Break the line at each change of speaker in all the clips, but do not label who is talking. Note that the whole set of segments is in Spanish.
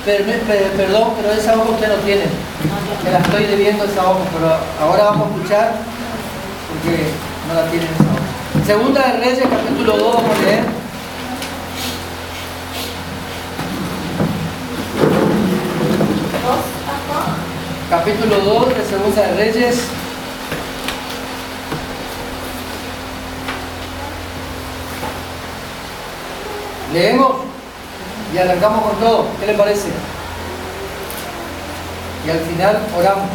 perdón, pero esa hoja usted no tiene. Me la estoy debiendo esa hoja, pero ahora vamos a escuchar porque no la tienen esa hoja. Segunda de Reyes, capítulo 2, vamos a leer. Capítulo 2 de Segunda de Reyes. Leemos y arrancamos con todo. ¿Qué le parece? Y al final oramos.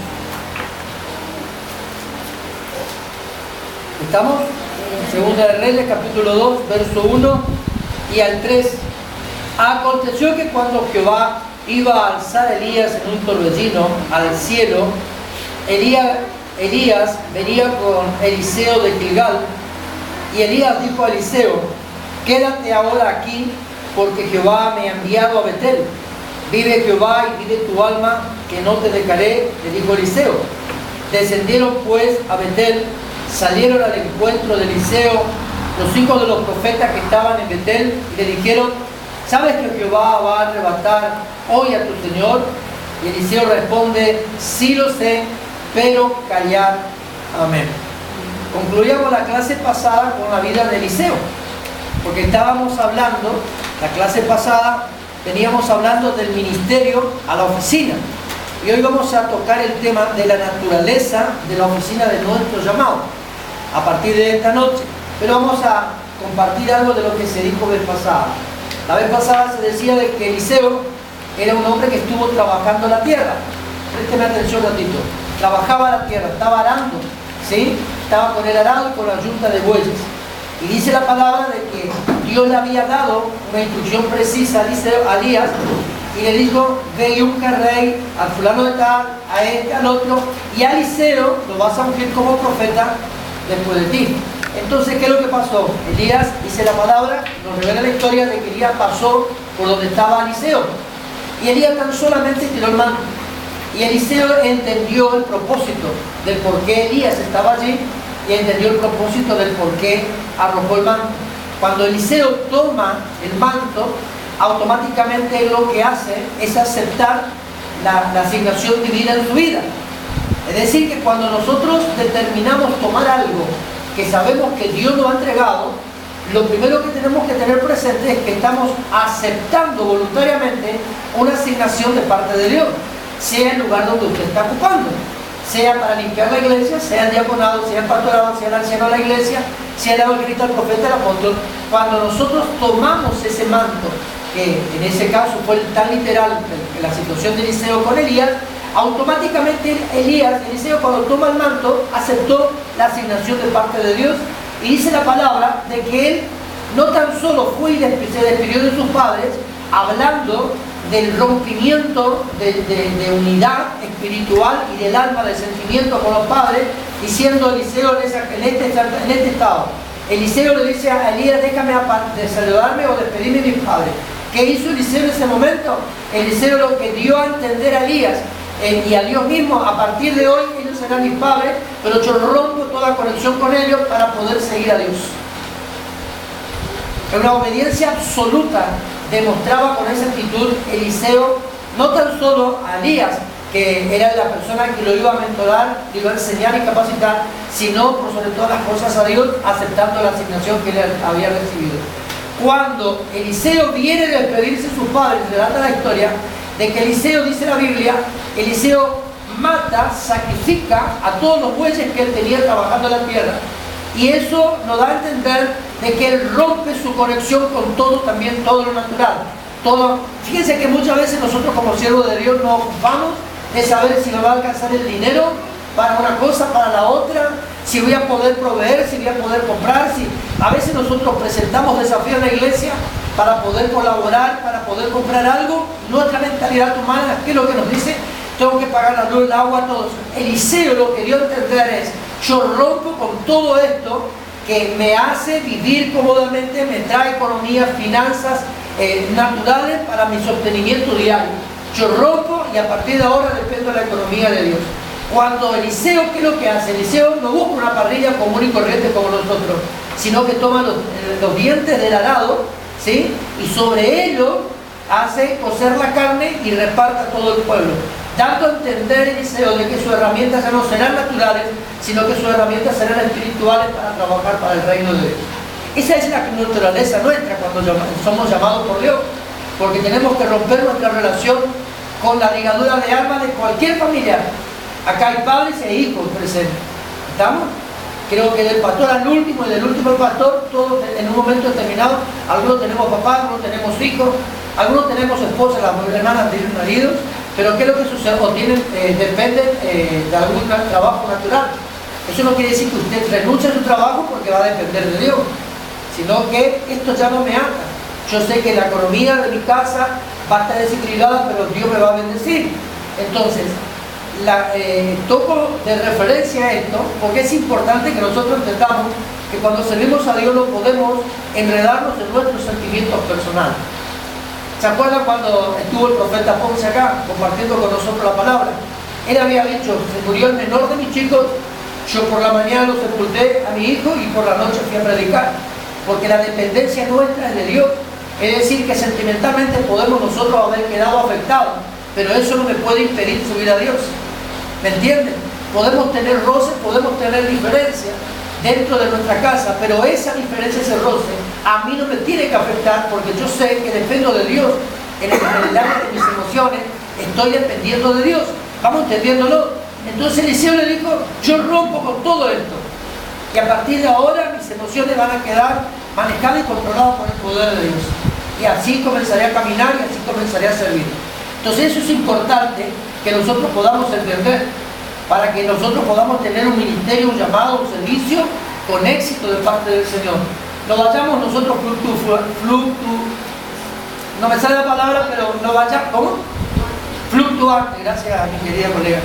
¿Estamos? Segunda de Reyes, capítulo 2, verso 1 y al 3. Aconteció que cuando Jehová iba a alzar a Elías en un torbellino al cielo, Elías venía con Eliseo de Gilgal, y Elías dijo a Eliseo: quédate ahora aquí, porque Jehová me ha enviado a Betel. Vive Jehová y vive tu alma, que no te dejaré, le dijo Eliseo. Descendieron pues a Betel, salieron al encuentro de Eliseo los hijos de los profetas que estaban en Betel, y le dijeron: ¿sabes que Jehová va a arrebatar hoy a tu señor? Y Eliseo responde: sí lo sé, pero callad. Amén. Concluíamos la clase pasada con la vida de Eliseo, porque estábamos hablando, la clase pasada veníamos hablando del ministerio a la oficina, y hoy vamos a tocar el tema de la naturaleza de la oficina de nuestro llamado a partir de esta noche. Pero vamos a compartir algo de lo que se dijo la vez pasada. La vez pasada se decía de que Eliseo era un hombre que estuvo trabajando la tierra. Présteme atención un ratito. Trabajaba la tierra, estaba arando, ¿sí? Estaba con el arado y con la yunta de bueyes. Y dice la palabra de que Dios le había dado una instrucción precisa a Elías, y le dijo: ve y unge rey al fulano de tal, a este, al otro, y a Eliseo lo vas a ungir como profeta después de ti. Entonces, ¿qué es lo que pasó? Elías, dice la palabra, nos revela la historia de que Elías pasó por donde estaba Eliseo, y Elías tan solamente tiró el manto, y Eliseo entendió el propósito del por qué Elías estaba allí, y entendió el propósito del por qué arrojó el manto. Cuando Eliseo toma el manto, automáticamente lo que hace es aceptar la asignación divina en su vida. Es decir, que cuando nosotros determinamos tomar algo que sabemos que Dios nos ha entregado, lo primero que tenemos que tener presente es que estamos aceptando voluntariamente una asignación de parte de Dios, sea el lugar donde usted está ocupando, sea para limpiar la iglesia, sea el diaconado, sea el pastorado, sea el anciano de la iglesia, sea el evangelista, el profeta, el apóstol. Cuando nosotros tomamos ese manto, que en ese caso fue tan literal en la situación de Eliseo con Elías, automáticamente Eliseo, cuando toma el manto, aceptó la asignación de parte de Dios, y dice la palabra de que él no tan solo fue y se despidió de sus padres, hablando del rompimiento de unidad espiritual y del alma, del sentimiento con los padres, diciendo Eliseo en este estado. Eliseo le dice a Elías: déjame de saludarme o despedirme de mis padres. ¿Qué hizo Eliseo en ese momento? Eliseo lo que dio a entender a Elías y a Dios mismo: a partir de hoy ellos serán mis padres, pero yo rompo toda conexión con ellos para poder seguir a Dios. En una obediencia absoluta demostraba con esa actitud Eliseo, no tan solo a Elías, que era la persona que lo iba a mentorar, lo iba a enseñar y capacitar, sino por sobre todas las cosas a Dios, aceptando la asignación que él había recibido. Cuando Eliseo viene a despedirse de sus padres, relata la historia de que Eliseo, dice la Biblia, Eliseo mata, sacrifica a todos los bueyes que él tenía trabajando en la tierra, y eso nos da a entender de que él rompe su conexión con todo, también todo lo natural. Fíjense que muchas veces nosotros como siervos de Dios nos ocupamos de saber si me va a alcanzar el dinero para una cosa, para la otra, si voy a poder proveer, si voy a poder comprar. A veces nosotros presentamos desafíos en la iglesia para poder colaborar, para poder comprar algo. Nuestra mentalidad humana, ¿qué es lo que nos dice? Tengo que pagar la luz, el agua, todo eso. Eliseo lo que dio a entender es: yo rompo con todo esto que me hace vivir cómodamente, me trae economía, finanzas naturales para mi sostenimiento diario. Yo rompo y a partir de ahora dependo de la economía de Dios. Cuando Eliseo, ¿qué es lo que hace? Eliseo no busca una parrilla común y corriente como nosotros, sino que toma los dientes del arado, ¿sí? Y sobre ello hace cocer la carne y reparta a todo el pueblo, dando a entender Eliseo de que sus herramientas ya no serán naturales, sino que sus herramientas serán espirituales para trabajar para el reino de Dios. Esa es la naturaleza nuestra cuando somos llamados por Dios, porque tenemos que romper nuestra relación con la ligadura de alma de cualquier familiar. Acá hay padres e hijos presentes. ¿Estamos? Creo que del pastor al último y del último al pastor, todos en un momento determinado, algunos tenemos papás, algunos tenemos hijos, algunos tenemos esposas, las hermanas tienen maridos, pero ¿qué es lo que sucede? O tienen, dependen de algún trabajo natural. Eso no quiere decir que usted renuncie a su trabajo porque va a depender de Dios, sino que esto ya no me ata. Yo sé que la economía de mi casa va a estar desequilibrada, pero Dios me va a bendecir. Entonces, toco de referencia a esto porque es importante que nosotros entendamos que cuando servimos a Dios no podemos enredarnos en nuestros sentimientos personales. ¿Se acuerdan cuando estuvo el profeta Ponce acá compartiendo con nosotros la palabra? Él había dicho: se murió el menor de mis chicos, yo por la mañana lo sepulté a mi hijo y por la noche fui a predicar, porque la dependencia nuestra es de Dios. Es decir, que sentimentalmente podemos nosotros haber quedado afectados, pero eso no me puede impedir subir a Dios. ¿Me entienden? Podemos tener roces, podemos tener diferencias dentro de nuestra casa, pero esa diferencia, ese roce, a mí no me tiene que afectar, porque yo sé que dependo de Dios. En el área de mis emociones estoy dependiendo de Dios. ¿Vamos entendiéndolo? Entonces Eliseo le dijo: yo rompo con todo esto, y a partir de ahora mis emociones van a quedar manejadas y controladas por el poder de Dios, y así comenzaré a caminar y así comenzaré a servir. Entonces eso es importante que nosotros podamos entender, para que nosotros podamos tener un ministerio, un llamado, un servicio con éxito de parte del Señor. No vayamos nosotros no me sale la palabra, pero no vayamos, ¿cómo? Fluctuantes, gracias a mi querida colega.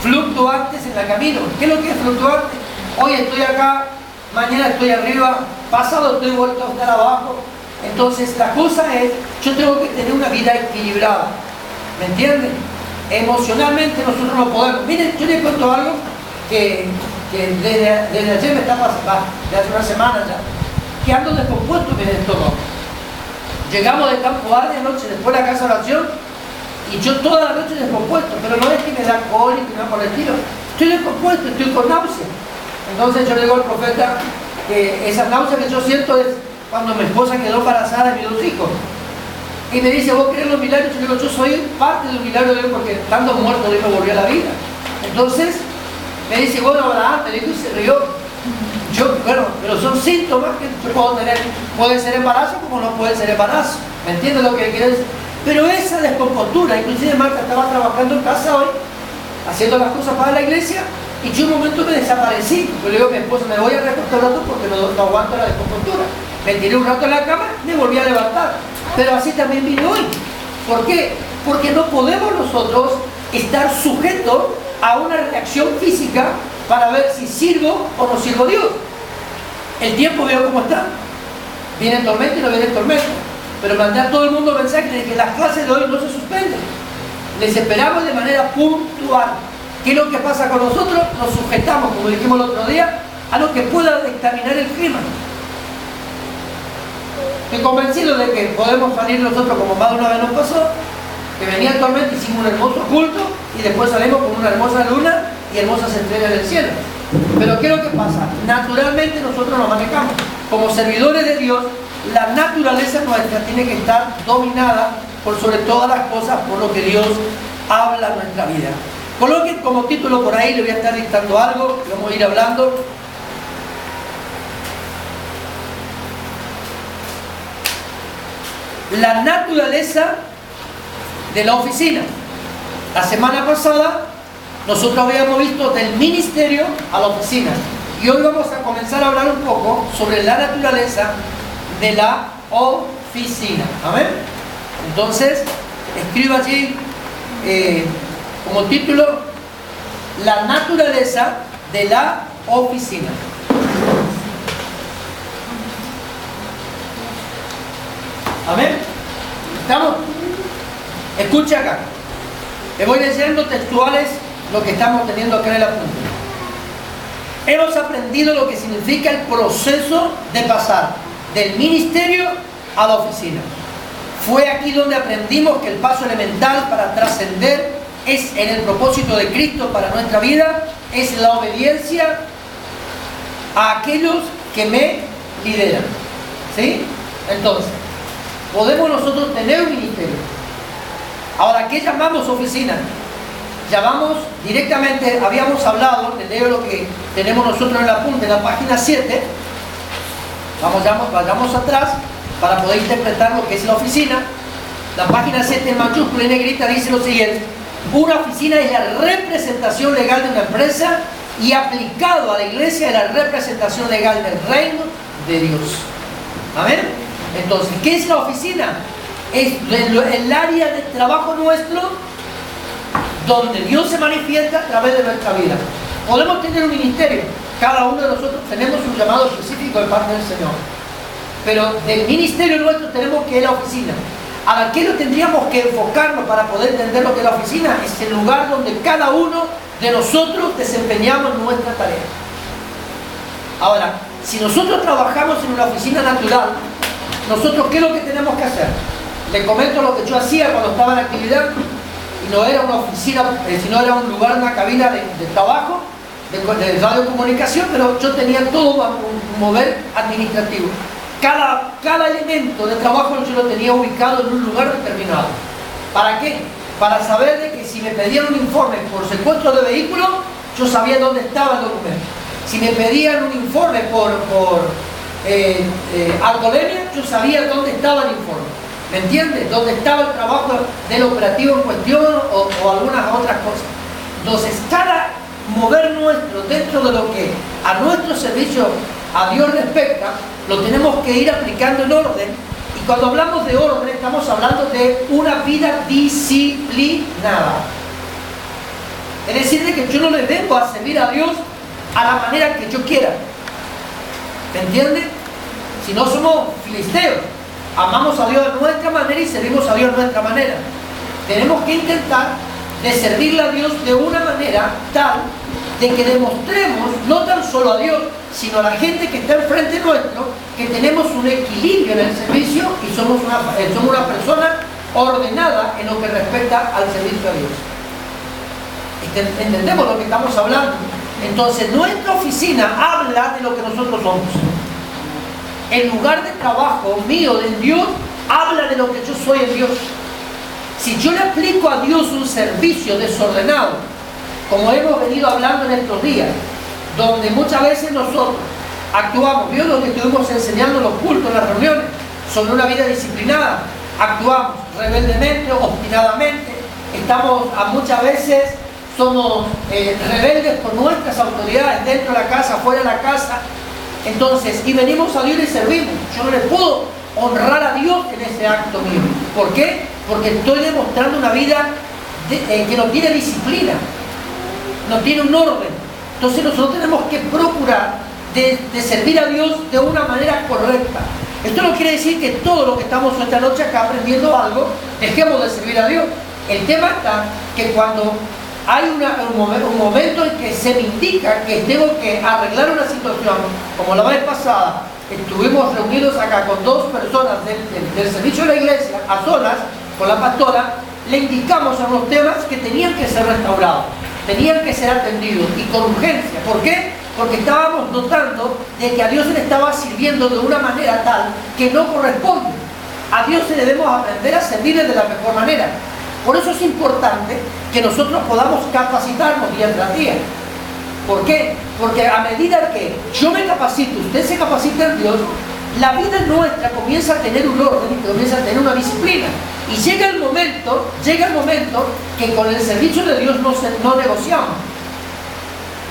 Fluctuantes en el camino. ¿Qué es lo que es fluctuante? Hoy estoy acá, mañana estoy arriba, pasado estoy vuelto a estar abajo. Entonces la cosa es, yo tengo que tener una vida equilibrada. ¿Me entienden? Emocionalmente nosotros no podemos. Miren, yo les cuento algo que desde ayer me está pasando, desde hace una semana ya, que ando descompuesto en el estómago. Llegamos de Campo Arde anoche, después de la casa de oración, y yo toda la noche descompuesto, pero no es que me da cólico ni nada por el estilo. Estoy descompuesto, estoy con náusea. Entonces yo le digo al profeta que esa náusea que yo siento es cuando mi esposa quedó embarazada de mis 2 hijos. Y me dice: ¿vos crees los milagros? Yo le digo: yo soy parte del milagro de Dios, porque estando muerto Dios me volvió a la vida. Entonces me dice: bueno, Abraham, me dijo, y se rió. Yo, bueno, pero son síntomas que yo puedo tener. Puede ser embarazo como no puede ser embarazo. ¿Me entiendes lo que quiero decir? Pero esa descompostura, inclusive Marta estaba trabajando en casa hoy, haciendo las cosas para la iglesia, y yo un momento me desaparecí. Yo le digo a mi esposa: me voy a recostar un rato porque no aguanto la descompostura. Me tiré un rato en la cama, me volví a levantar. Pero así también vine hoy. ¿Por qué? Porque no podemos nosotros estar sujetos a una reacción física para ver si sirvo o no sirvo a Dios. El tiempo veo cómo está. Viene tormenta y no viene tormenta. Pero mandé a todo el mundo mensaje de que las clases de hoy no se suspenden. Les esperamos de manera puntual. ¿Qué es lo que pasa con nosotros? Nos sujetamos, como dijimos el otro día, a lo que pueda dictaminar el clima. Estoy convencido de que podemos salir nosotros, como más de una vez nos pasó, que venía el tormenta, hicimos un hermoso culto y después salimos con una hermosa luna y hermosas estrellas del cielo. Pero ¿qué es lo que pasa? Naturalmente nosotros nos manejamos. Como servidores de Dios, la naturaleza nuestra tiene que estar dominada por sobre todas las cosas, por lo que Dios habla en nuestra vida. Coloquen como título por ahí, le voy a estar dictando algo, vamos a ir hablando. La naturaleza de la oficina. La semana pasada nosotros habíamos visto del ministerio a la oficina, y hoy vamos a comenzar a hablar un poco sobre la naturaleza de la oficina. Amén. Entonces escriba allí como título: la naturaleza de la oficina. Amén. ¿Estamos? Escucha acá. Le voy leyendo textuales lo que estamos teniendo acá en el apunte. Hemos aprendido lo que significa el proceso de pasar del ministerio a la oficina. Fue aquí donde aprendimos que el paso elemental para trascender es en el propósito de Cristo para nuestra vida, es la obediencia a aquellos que me lideran. ¿Sí? Entonces, podemos nosotros tener un ministerio. Ahora, ¿qué llamamos oficina? Llamamos directamente, habíamos hablado, te leo lo que tenemos nosotros en la punta, en la página 7. Vayamos atrás para poder interpretar lo que es la oficina. La página 7 en mayúscula y negrita dice lo siguiente: una oficina es la representación legal de una empresa y aplicado a la iglesia es la representación legal del reino de Dios. ¿Amén? Entonces, ¿qué es la oficina? Es el área de trabajo nuestro donde Dios se manifiesta a través de nuestra vida. Podemos tener un ministerio, cada uno de nosotros tenemos un llamado específico de parte del Señor, pero del ministerio nuestro tenemos que ir a la oficina. ¿A qué lo tendríamos que enfocarnos para poder entender lo que es la oficina? Es el lugar donde cada uno de nosotros desempeñamos nuestra tarea. Ahora, si nosotros trabajamos en una oficina natural, nosotros, ¿qué es lo que tenemos que hacer? Les comento lo que yo hacía cuando estaba en actividad, y no era una oficina, sino era un lugar, una cabina de trabajo, de radiocomunicación, pero yo tenía todo un mover administrativo. Cada elemento de trabajo yo lo tenía ubicado en un lugar determinado. ¿Para qué? Para saber de que si me pedían un informe por secuestro de vehículo, yo sabía dónde estaba el documento. Si me pedían un informe por alcoholemia, yo sabía dónde estaba el informe. ¿Me entiendes? Dónde estaba el trabajo del operativo en cuestión o algunas otras cosas. Entonces, cada mover nuestro dentro de lo que a nuestro servicio a Dios respecta, lo tenemos que ir aplicando en orden. Y cuando hablamos de orden, estamos hablando de una vida disciplinada. Es decir, de que yo no le vengo a servir a Dios a la manera que yo quiera. ¿Me entiendes? Si no somos filisteos, amamos a Dios de nuestra manera y servimos a Dios de nuestra manera. Tenemos que intentar de servirle a Dios de una manera tal de que demostremos no tan solo a Dios, sino a la gente que está enfrente nuestro, que tenemos un equilibrio en el servicio y somos una persona ordenada en lo que respecta al servicio a Dios. ¿Entendemos lo que estamos hablando? Entonces, nuestra oficina habla de lo que nosotros somos. El lugar de trabajo mío en Dios habla de lo que yo soy en Dios. Si yo le aplico a Dios un servicio desordenado, como hemos venido hablando en estos días, donde muchas veces nosotros actuamos, vio lo que estuvimos enseñando en los cultos, en las reuniones, sobre una vida disciplinada, actuamos rebeldemente, obstinadamente, muchas veces somos rebeldes con nuestras autoridades dentro de la casa, fuera de la casa. Entonces, y venimos a Dios y le servimos. Yo no le puedo honrar a Dios en ese acto mío. ¿Por qué? Porque estoy demostrando una vida que no tiene disciplina, no tiene un orden. Entonces nosotros tenemos que procurar de servir a Dios de una manera correcta. Esto no quiere decir que todo lo que estamos esta noche acá aprendiendo algo, dejemos de servir a Dios. El tema está que cuando hay un momento en que se me indica que tengo que arreglar una situación, como la vez pasada, estuvimos reunidos acá con dos personas del servicio de la iglesia, a solas, con la pastora, le indicamos a unos temas que tenían que ser restaurados, tenían que ser atendidos y con urgencia. ¿Por qué? Porque estábamos notando de que a Dios se le estaba sirviendo de una manera tal que no corresponde. A Dios se debemos aprender a servirle de la mejor manera. Por eso es importante que nosotros podamos capacitarnos día tras día. ¿Por qué? Porque a medida que yo me capacito, usted se capacita en Dios, la vida nuestra comienza a tener un orden y comienza a tener una disciplina. Y llega el momento que con el servicio de Dios no negociamos.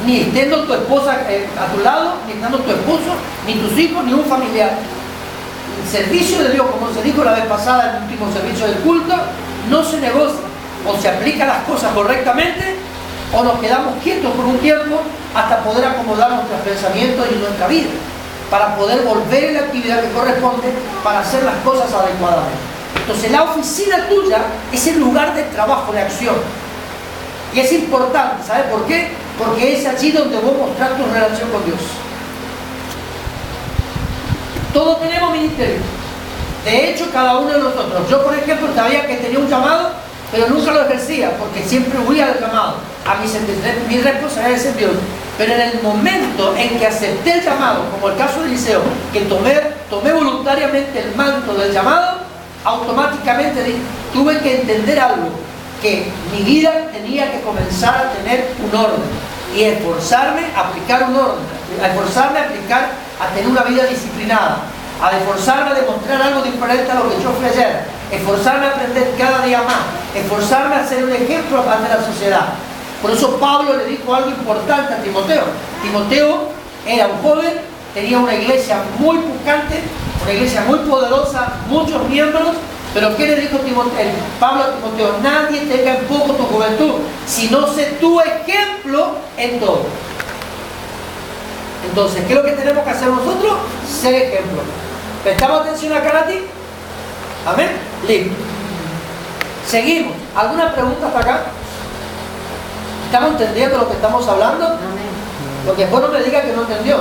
Ni estando tu esposa a tu lado, ni estando tu esposo, ni tus hijos, ni un familiar. El servicio de Dios, como se dijo la vez pasada en el último servicio del culto, no se negocia. O se aplican las cosas correctamente, o nos quedamos quietos por un tiempo hasta poder acomodar nuestros pensamientos y nuestra vida, para poder volver en la actividad que corresponde para hacer las cosas adecuadamente. Entonces la oficina tuya es el lugar de trabajo, de acción. Y es importante, ¿sabes por qué? Porque es allí donde vos mostrás tu relación con Dios. Todos tenemos ministerio. De hecho, cada uno de nosotros. Yo, por ejemplo, sabía que tenía un llamado, pero nunca lo ejercía, porque siempre huía del llamado. A mi responsabilidad de ser Dios. Pero en el momento en que acepté el llamado, como el caso de Eliseo, que tomé voluntariamente el manto del llamado, automáticamente tuve que entender algo, que mi vida tenía que comenzar a tener un orden y esforzarme a aplicar un orden, a esforzarme a tener una vida disciplinada, a esforzarme a demostrar algo diferente a lo que yo fui ayer, esforzarme a aprender cada día más, esforzarme a ser un ejemplo ante la sociedad. Por eso Pablo le dijo algo importante a Timoteo. Timoteo era un joven, tenía una iglesia muy pujante, una iglesia muy poderosa, muchos miembros, pero ¿qué le dijo Pablo a Timoteo? Nadie tenga en poco tu juventud, sino sé tu ejemplo en todo. Entonces, ¿qué es lo que tenemos que hacer nosotros? Ser ejemplo. ¿Prestamos atención acá, Nati? ¿Amén? Listo. Seguimos. ¿Alguna pregunta hasta acá? ¿Estamos entendiendo lo que estamos hablando? Amén. Porque después no me diga que no entendió.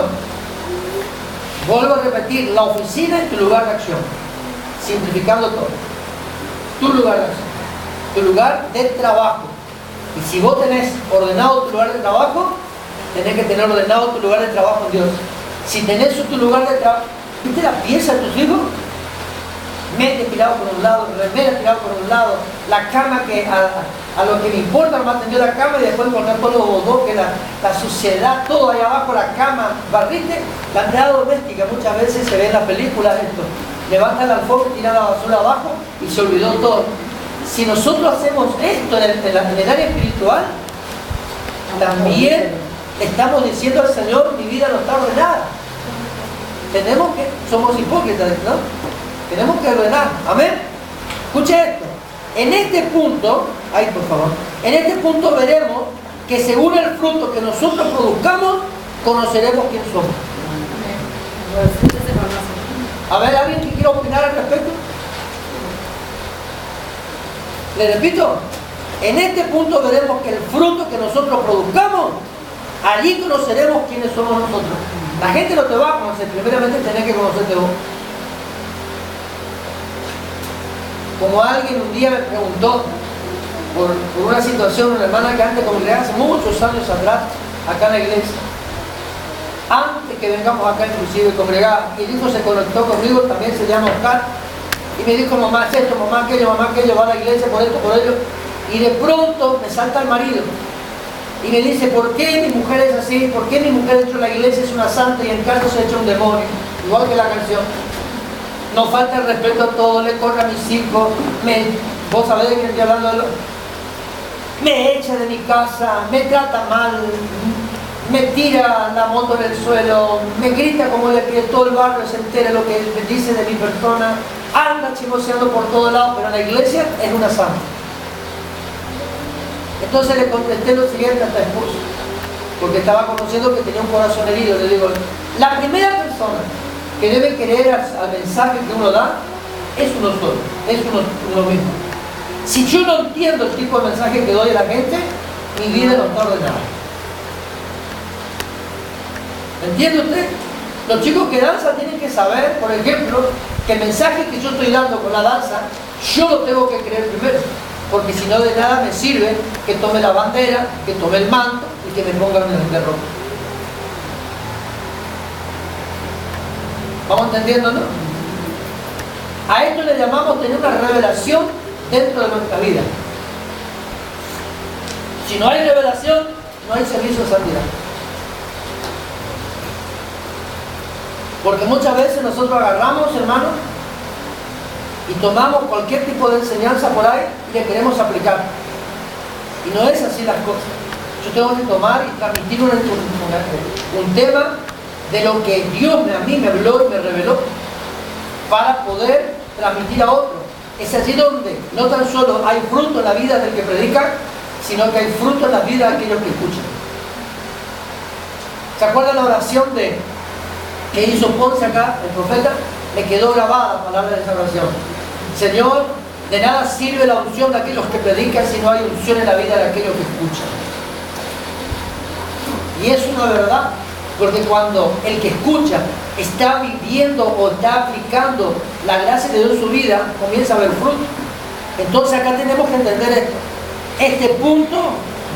Vuelvo a repetir, la oficina es tu lugar de acción. Simplificando todo. Tu lugar de acción. Tu lugar de trabajo. Y si vos tenés ordenado tu lugar de trabajo, tenés que tener ordenado tu lugar de trabajo en Dios. Si tenés tu lugar de trabajo, ¿viste la pieza de tus hijos? Mente tirado por un lado, remera tirado por un lado, la cama que a lo que me importa nomás tendió la cama y después encontrar todos los bodoques, la suciedad, todo ahí abajo, la cama, barriste. La empleada doméstica muchas veces se ve en las películas esto, levanta la alfombra, tira la basura abajo y se olvidó todo. Si nosotros hacemos esto en el área espiritual, también estamos diciendo al Señor, mi vida no está ordenada. Somos hipócritas, ¿no? Tenemos que ordenar, amén. Escuche esto, en este punto, ahí por favor, en este punto veremos que según el fruto que nosotros produzcamos, conoceremos quién somos. A ver, ¿alguien que quiera opinar al respecto? Le repito, en este punto veremos que el fruto que nosotros produzcamos, allí conoceremos quiénes somos nosotros. La gente no te va a conocer, primeramente tenés que conocerte vos. Como alguien un día me preguntó por una situación, una hermana que antes congregaba hace muchos años atrás, acá en la iglesia, antes que vengamos acá inclusive congregaba, y el hijo se conectó conmigo, también se llama Oscar, y me dijo, mamá es esto, mamá aquello, va a la iglesia por esto, por ello, y de pronto me salta el marido, y me dice, ¿por qué mi mujer es así? ¿Por qué mi mujer dentro de la iglesia es una santa y en casa se echa un demonio? Igual que la canción. No falta el respeto a todo, le corre a mis hijos, vos sabés de quién estoy hablando, me echa de mi casa, me trata mal, me tira la moto en el suelo, me grita como le pide, todo el barrio se entera lo que dice de mi persona, anda chismoseando por todos lados, pero en la iglesia es una santa. Entonces le contesté lo siguiente a esta esposa, porque estaba conociendo que tenía un corazón herido. Le digo, la primera persona que debe creer al mensaje que uno da es uno solo, es uno mismo. Si yo no entiendo el tipo de mensaje que doy a la gente, mi vida no está ordenada. ¿Entiende usted? Los chicos que danzan tienen que saber, por ejemplo, que el mensaje que yo estoy dando con la danza, yo lo tengo que creer primero, porque si no de nada me sirve que tome la bandera, que tome el manto y que me pongan de ropa. ¿Vamos entendiendo, no? A esto le llamamos tener una revelación dentro de nuestra vida. Si no hay revelación, no hay servicio de santidad. Porque muchas veces nosotros agarramos, hermanos, y tomamos cualquier tipo de enseñanza por ahí y le queremos aplicar. Y no es así las cosas. Yo tengo que tomar y transmitir un tema de lo que Dios a mí me habló y me reveló para poder transmitir a otro. Es allí donde no tan solo hay fruto en la vida del que predica, sino que hay fruto en la vida de aquellos que escuchan. ¿Se acuerdan la oración que hizo Ponce acá, el profeta? Me quedó grabada la palabra de esa oración. Señor, de nada sirve la unción de aquellos que predican si no hay unción en la vida de aquellos que escuchan. Y es una verdad. Porque cuando el que escucha está viviendo o está aplicando la gracia de Dios en su vida, comienza a ver fruto. Entonces acá tenemos que entender esto. Este punto,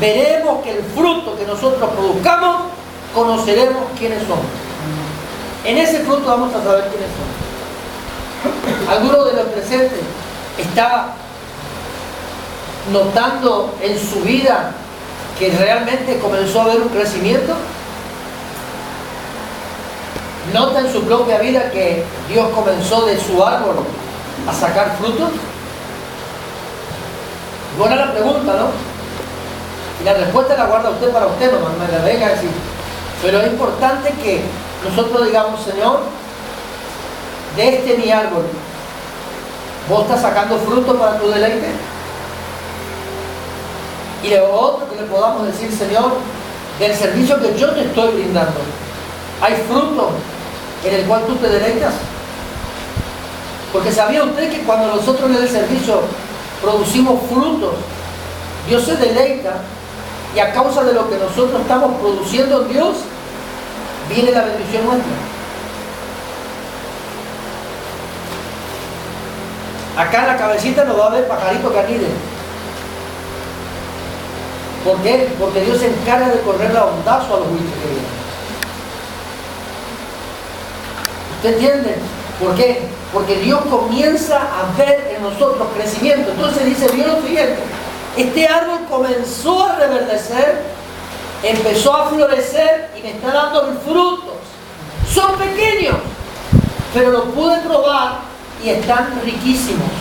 veremos que el fruto que nosotros produzcamos, conoceremos quiénes somos. En ese fruto vamos a saber quiénes somos. ¿Alguno de los presentes estaba notando en su vida que realmente comenzó a haber un crecimiento? ¿Nota en su propia vida que Dios comenzó de su árbol a sacar frutos? Buena la pregunta, ¿no? Y la respuesta la guarda usted para usted, no me la venga a decir. Pero es importante que nosotros digamos, Señor, de este mi árbol, ¿vos estás sacando fruto para tu deleite? Y de otro que le podamos decir, Señor, del servicio que yo te estoy brindando, ¿hay fruto en el cual tú te deleitas? Porque ¿sabía usted que cuando nosotros en el servicio producimos frutos, Dios se deleita, y a causa de lo que nosotros estamos produciendo en Dios, viene la bendición nuestra? Acá en la cabecita nos va a ver pajarito que anide. ¿Por qué? Porque Dios se encarga de correr la ondazo a los juicios que vienen. ¿Usted entiende? ¿Por qué? Porque Dios comienza a ver en nosotros crecimiento. Entonces dice Dios lo siguiente: este árbol comenzó a reverdecer, empezó a florecer y me está dando frutos. Son pequeños, pero los pude probar y están riquísimos.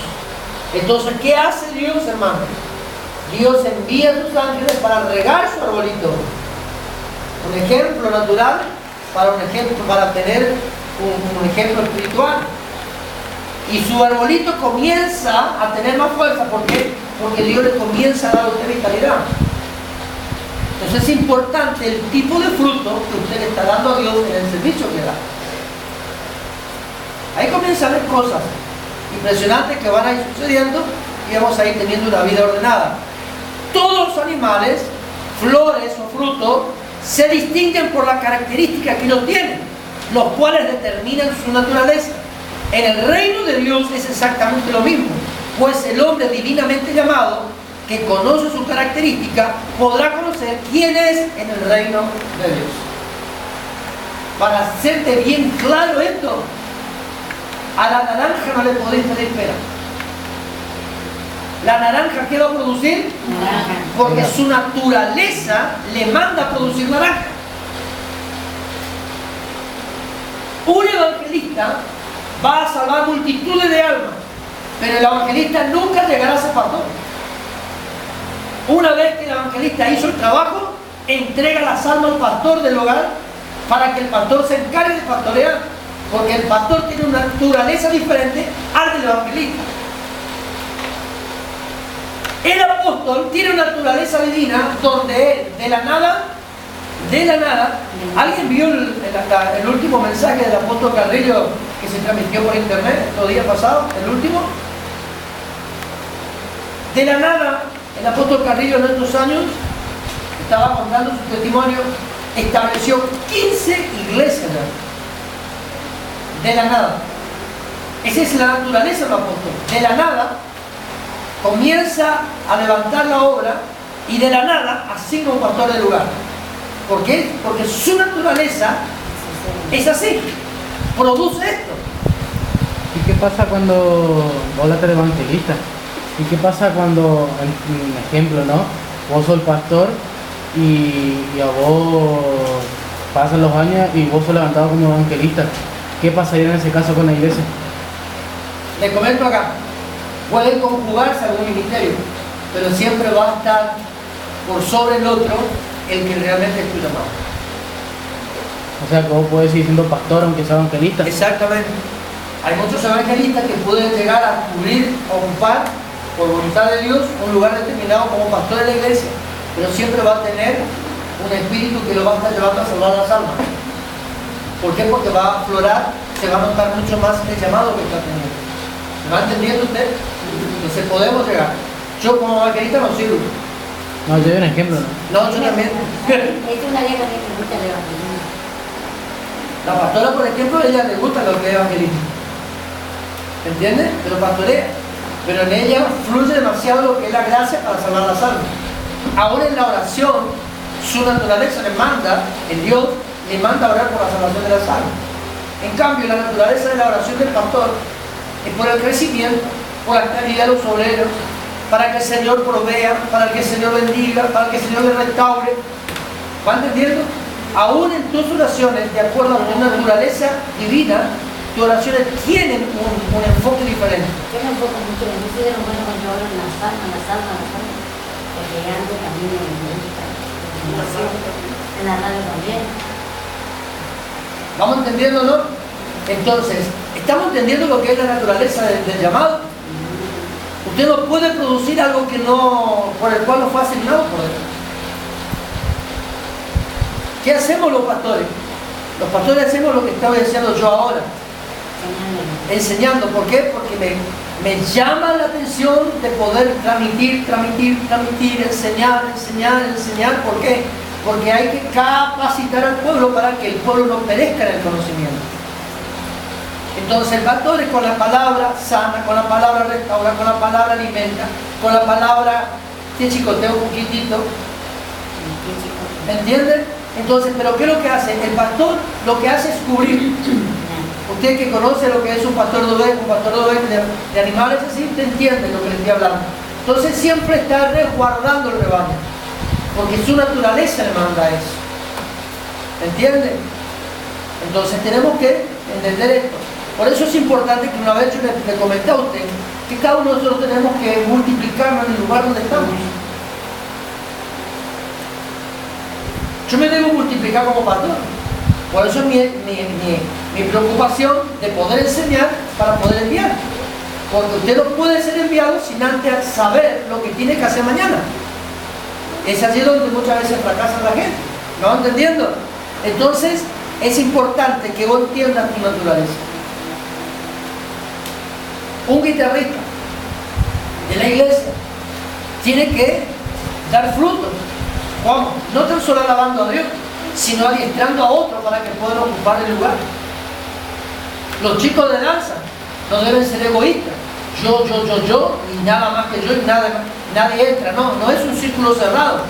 Entonces, ¿qué hace Dios, hermano? Dios envía a sus ángeles para regar su arbolito. Un ejemplo natural para tener un ejemplo espiritual. Y su arbolito comienza a tener más fuerza. ¿Por qué? Porque Dios le comienza a dar a usted vitalidad. Entonces es importante el tipo de fruto que usted le está dando a Dios en el servicio que da. Ahí comienza a ver cosas impresionantes que van a ir sucediendo y vamos a ir teniendo una vida ordenada. Todos los animales, flores o frutos, se distinguen por la característica que ellos tienen, los cuales determinan su naturaleza. En el reino de Dios es exactamente lo mismo, pues el hombre divinamente llamado, que conoce su característica, podrá conocer quién es en el reino de Dios. Para hacerte bien claro esto, a la naranja no le podéis pedir pera. ¿La naranja qué va a producir? Naranja. Porque su naturaleza le manda a producir naranja. Un evangelista va a salvar multitudes de almas, pero el evangelista nunca llegará a ser pastor. Una vez que el evangelista hizo el trabajo, entrega las almas al pastor del hogar para que el pastor se encargue de pastorear, porque el pastor tiene una naturaleza diferente al del evangelista. El apóstol tiene una naturaleza divina donde él, de la nada, ¿alguien vio el último mensaje del apóstol Carrillo que se transmitió por internet los días pasados, el último? De la nada, el apóstol Carrillo en estos años estaba contando su testimonio, estableció 15 iglesias de la nada. Esa es la naturaleza del apóstol. De la nada comienza a levantar la obra y de la nada asigna un pastor del lugar. ¿Por qué? Porque su naturaleza es así, produce esto.
¿Y qué pasa cuando vos eres evangelista? ¿Y qué pasa cuando, un ejemplo, ¿no? Vos sos el pastor y a vos pasan los años y vos sos levantado como evangelista? ¿Qué pasaría en ese caso con la iglesia?
Le comento acá, pueden conjugarse algún ministerio, pero siempre va a estar por sobre el otro el que realmente es tu llamado.
O sea, que vos podés seguir siendo pastor aunque sea evangelista.
Exactamente. Hay muchos evangelistas que pueden llegar a cubrir, a ocupar, por voluntad de Dios, un lugar determinado como pastor de la iglesia, pero siempre va a tener un espíritu que lo va a estar llevando a salvar las almas. ¿Por qué? Porque va a aflorar, se va a notar mucho más el llamado que está teniendo. ¿Me va entendiendo usted? Entonces podemos llegar. Yo como evangelista no sirvo.
No, yo doy un ejemplo, ¿no?
No, yo también.
Es una guerra que me gusta el evangelismo.
La pastora, por ejemplo, a ella le gusta lo que es evangelismo. ¿Entiendes? Pero pastorea. Pero en ella fluye demasiado lo que es la gracia para salvar las almas. Ahora en la oración, su naturaleza le manda, el Dios le manda a orar por la salvación de las almas. En cambio, la naturaleza de la oración del pastor es por el crecimiento, por la estabilidad de los obreros, para que el Señor provea, para que el Señor bendiga, para que el Señor le restaure. ¿Va entendiendo? Aún en tus oraciones, de acuerdo a tu naturaleza divina, tus oraciones tienen un enfoque diferente.
Yo me enfoco mucho en eso, de lo bueno cuando hablo en las almas, porque antes también me gusta, en la radio también.
¿Vamos entendiendo, no? Entonces, ¿estamos entendiendo lo que es la naturaleza del llamado? Usted no puede producir algo que no, por el cual no fue asignado por Dios. ¿Qué hacemos los pastores? Los pastores hacemos lo que estaba diciendo yo ahora. Enseñando. ¿Por qué? Porque me llama la atención de poder transmitir, enseñar. ¿Por qué? Porque hay que capacitar al pueblo para que el pueblo no perezca en el conocimiento. Entonces el pastor es con la palabra sana, con la palabra restaura, con la palabra alimenta, con la palabra te chicoteo un poquitito. ¿Me entienden? Entonces, ¿pero qué es lo que hace? El pastor lo que hace es cubrir. Usted que conoce lo que es un pastor de ovejas, de animales así, usted entiende lo que le estoy hablando. Entonces siempre está resguardando el rebaño, porque su naturaleza le manda eso. ¿Entiende? Entonces tenemos que entender esto. Por eso es importante que una vez yo le comenté a usted que cada uno de nosotros tenemos que multiplicarnos en el lugar donde estamos. Yo me debo multiplicar como pastor. Por eso es mi preocupación de poder enseñar para poder enviar. Porque usted no puede ser enviado sin antes saber lo que tiene que hacer mañana. Es allí donde muchas veces fracasa la gente. ¿Me van entendiendo? Entonces, es importante que vos entiendas tu naturaleza. Un guitarrista de la iglesia tiene que dar frutos. ¿Cómo? No tan solo alabando a Dios, sino adiestrando a otros para que puedan ocupar el lugar. Los chicos de danza no deben ser egoístas. Yo, y nada más que yo, y nadie entra. No es un círculo cerrado.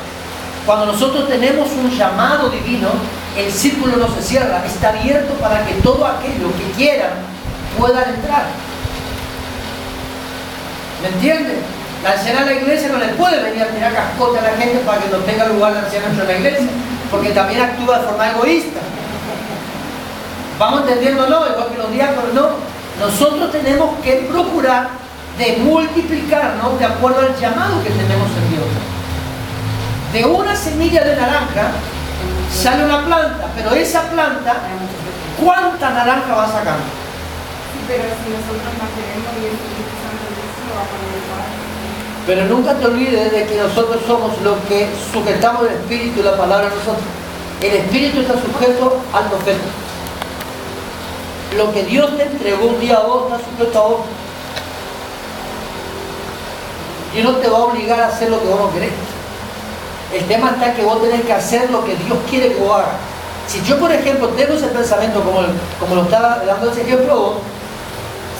Cuando nosotros tenemos un llamado divino, el círculo no se cierra, está abierto para que todo aquello que quieran puedan entrar. ¿Me entienden? La anciana de la iglesia no le puede venir a tirar cascote a la gente para que no tenga lugar la anciana dentro de la iglesia, porque también actúa de forma egoísta. ¿Vamos entendiendo? No, igual que los diáconos, no. Nosotros tenemos que procurar de multiplicarnos de acuerdo al llamado que tenemos en Dios. De una semilla de naranja sale una planta, pero esa planta, ¿cuánta naranja va sacando?
Pero si nosotros mantenemos y el Espíritu Santo de Dios lo va a poner igual.
Pero nunca te olvides de que nosotros somos los que sujetamos el Espíritu y la palabra de nosotros. El Espíritu está sujeto al profeta. Lo que Dios te entregó un día a vos está sujeto a vos. Dios no te va a obligar a hacer lo que vos no querés. El tema está que vos tenés que hacer lo que Dios quiere que vos hagas. Si yo, por ejemplo, tengo ese pensamiento como lo estaba dando ese ejemplo vos,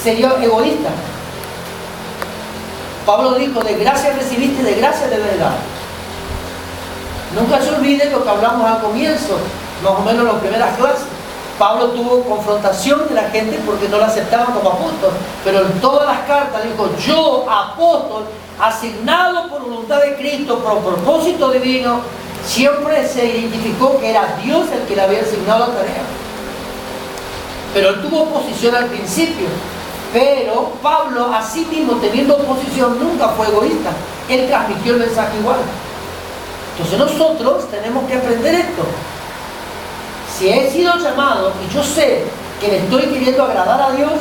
sería egoísta. Pablo dijo, de gracia recibiste, de gracia debes dar. Nunca se olvide lo que hablamos al comienzo, más o menos en las primeras clases. Pablo tuvo confrontación de la gente porque no lo aceptaban como apóstol, pero en todas las cartas dijo, yo, apóstol, asignado por voluntad de Cristo, por propósito divino, siempre se identificó que era Dios el que le había asignado la tarea. Pero él tuvo oposición al principio. Pero Pablo, así mismo, teniendo oposición, nunca fue egoísta. Él transmitió el mensaje igual. Entonces nosotros tenemos que aprender esto. Si he sido llamado y yo sé que le estoy queriendo agradar a Dios,